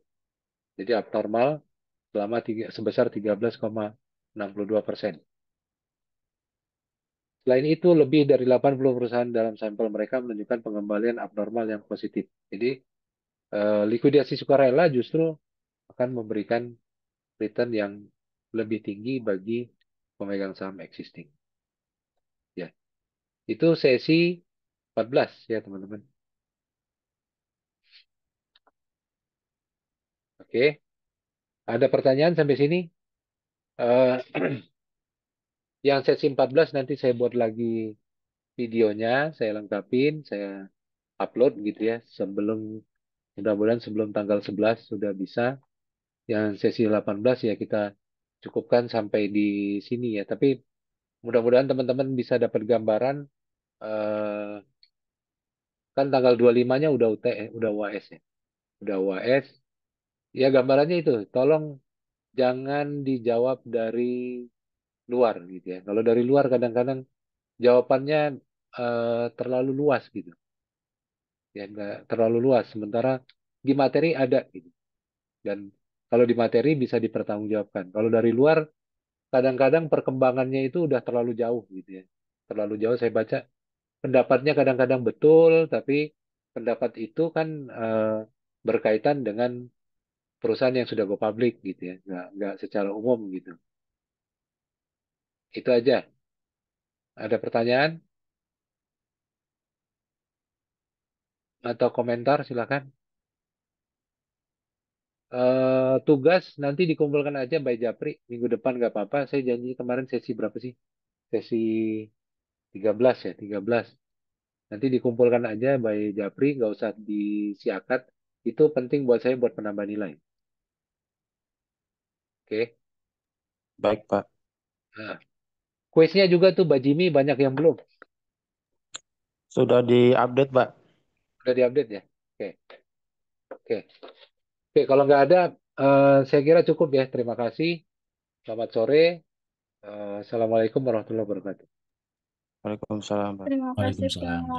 Jadi abnormal sebesar 13,62%. Selain itu, lebih dari 80 perusahaan dalam sampel mereka menunjukkan pengembalian abnormal yang positif. Jadi, likuidasi sukarela justru akan memberikan return yang lebih tinggi bagi pemegang saham existing. Ya, itu sesi 14 ya teman-teman. Oke, ada pertanyaan sampai sini? Eh, yang sesi 14 nanti saya buat lagi videonya, saya lengkapin, saya upload gitu ya, mudah-mudahan sebelum tanggal 11 sudah bisa. Yang sesi 18 ya kita cukupkan sampai di sini ya. Tapi mudah-mudahan teman-teman bisa dapat gambaran, eh, kan tanggal 25-nya udah udah UAS ya. Udah UAS. Ya gambarannya itu, tolong jangan dijawab dari luar gitu ya. Kalau dari luar kadang-kadang jawabannya terlalu luas gitu. Ya nggak terlalu luas. Sementara di materi ada gitu. Dan kalau di materi bisa dipertanggungjawabkan. Kalau dari luar kadang-kadang perkembangannya itu udah terlalu jauh gitu ya. Terlalu jauh saya baca pendapatnya kadang-kadang betul, tapi pendapat itu kan berkaitan dengan perusahaan yang sudah go public gitu ya, nggak secara umum gitu. Itu aja. Ada pertanyaan atau komentar silakan. Tugas nanti dikumpulkan aja by Japri minggu depan nggak apa-apa. Saya janji kemarin sesi berapa sih? Sesi 13 ya, 13. Nanti dikumpulkan aja by Japri, nggak usah disiakat. Itu penting buat saya buat penambah nilai. Oke. Baik, Pak. Nah, kuisnya juga tuh Mbak Jimmy banyak yang belum. Sudah diupdate, Pak. Udah diupdate ya? Oke. Oke. Oke, kalau nggak ada, saya kira cukup ya. Terima kasih. Selamat sore. Assalamualaikum warahmatullahi wabarakatuh. Waalaikumsalam, Pak. Terima kasih, Waalaikumsalam. Pak.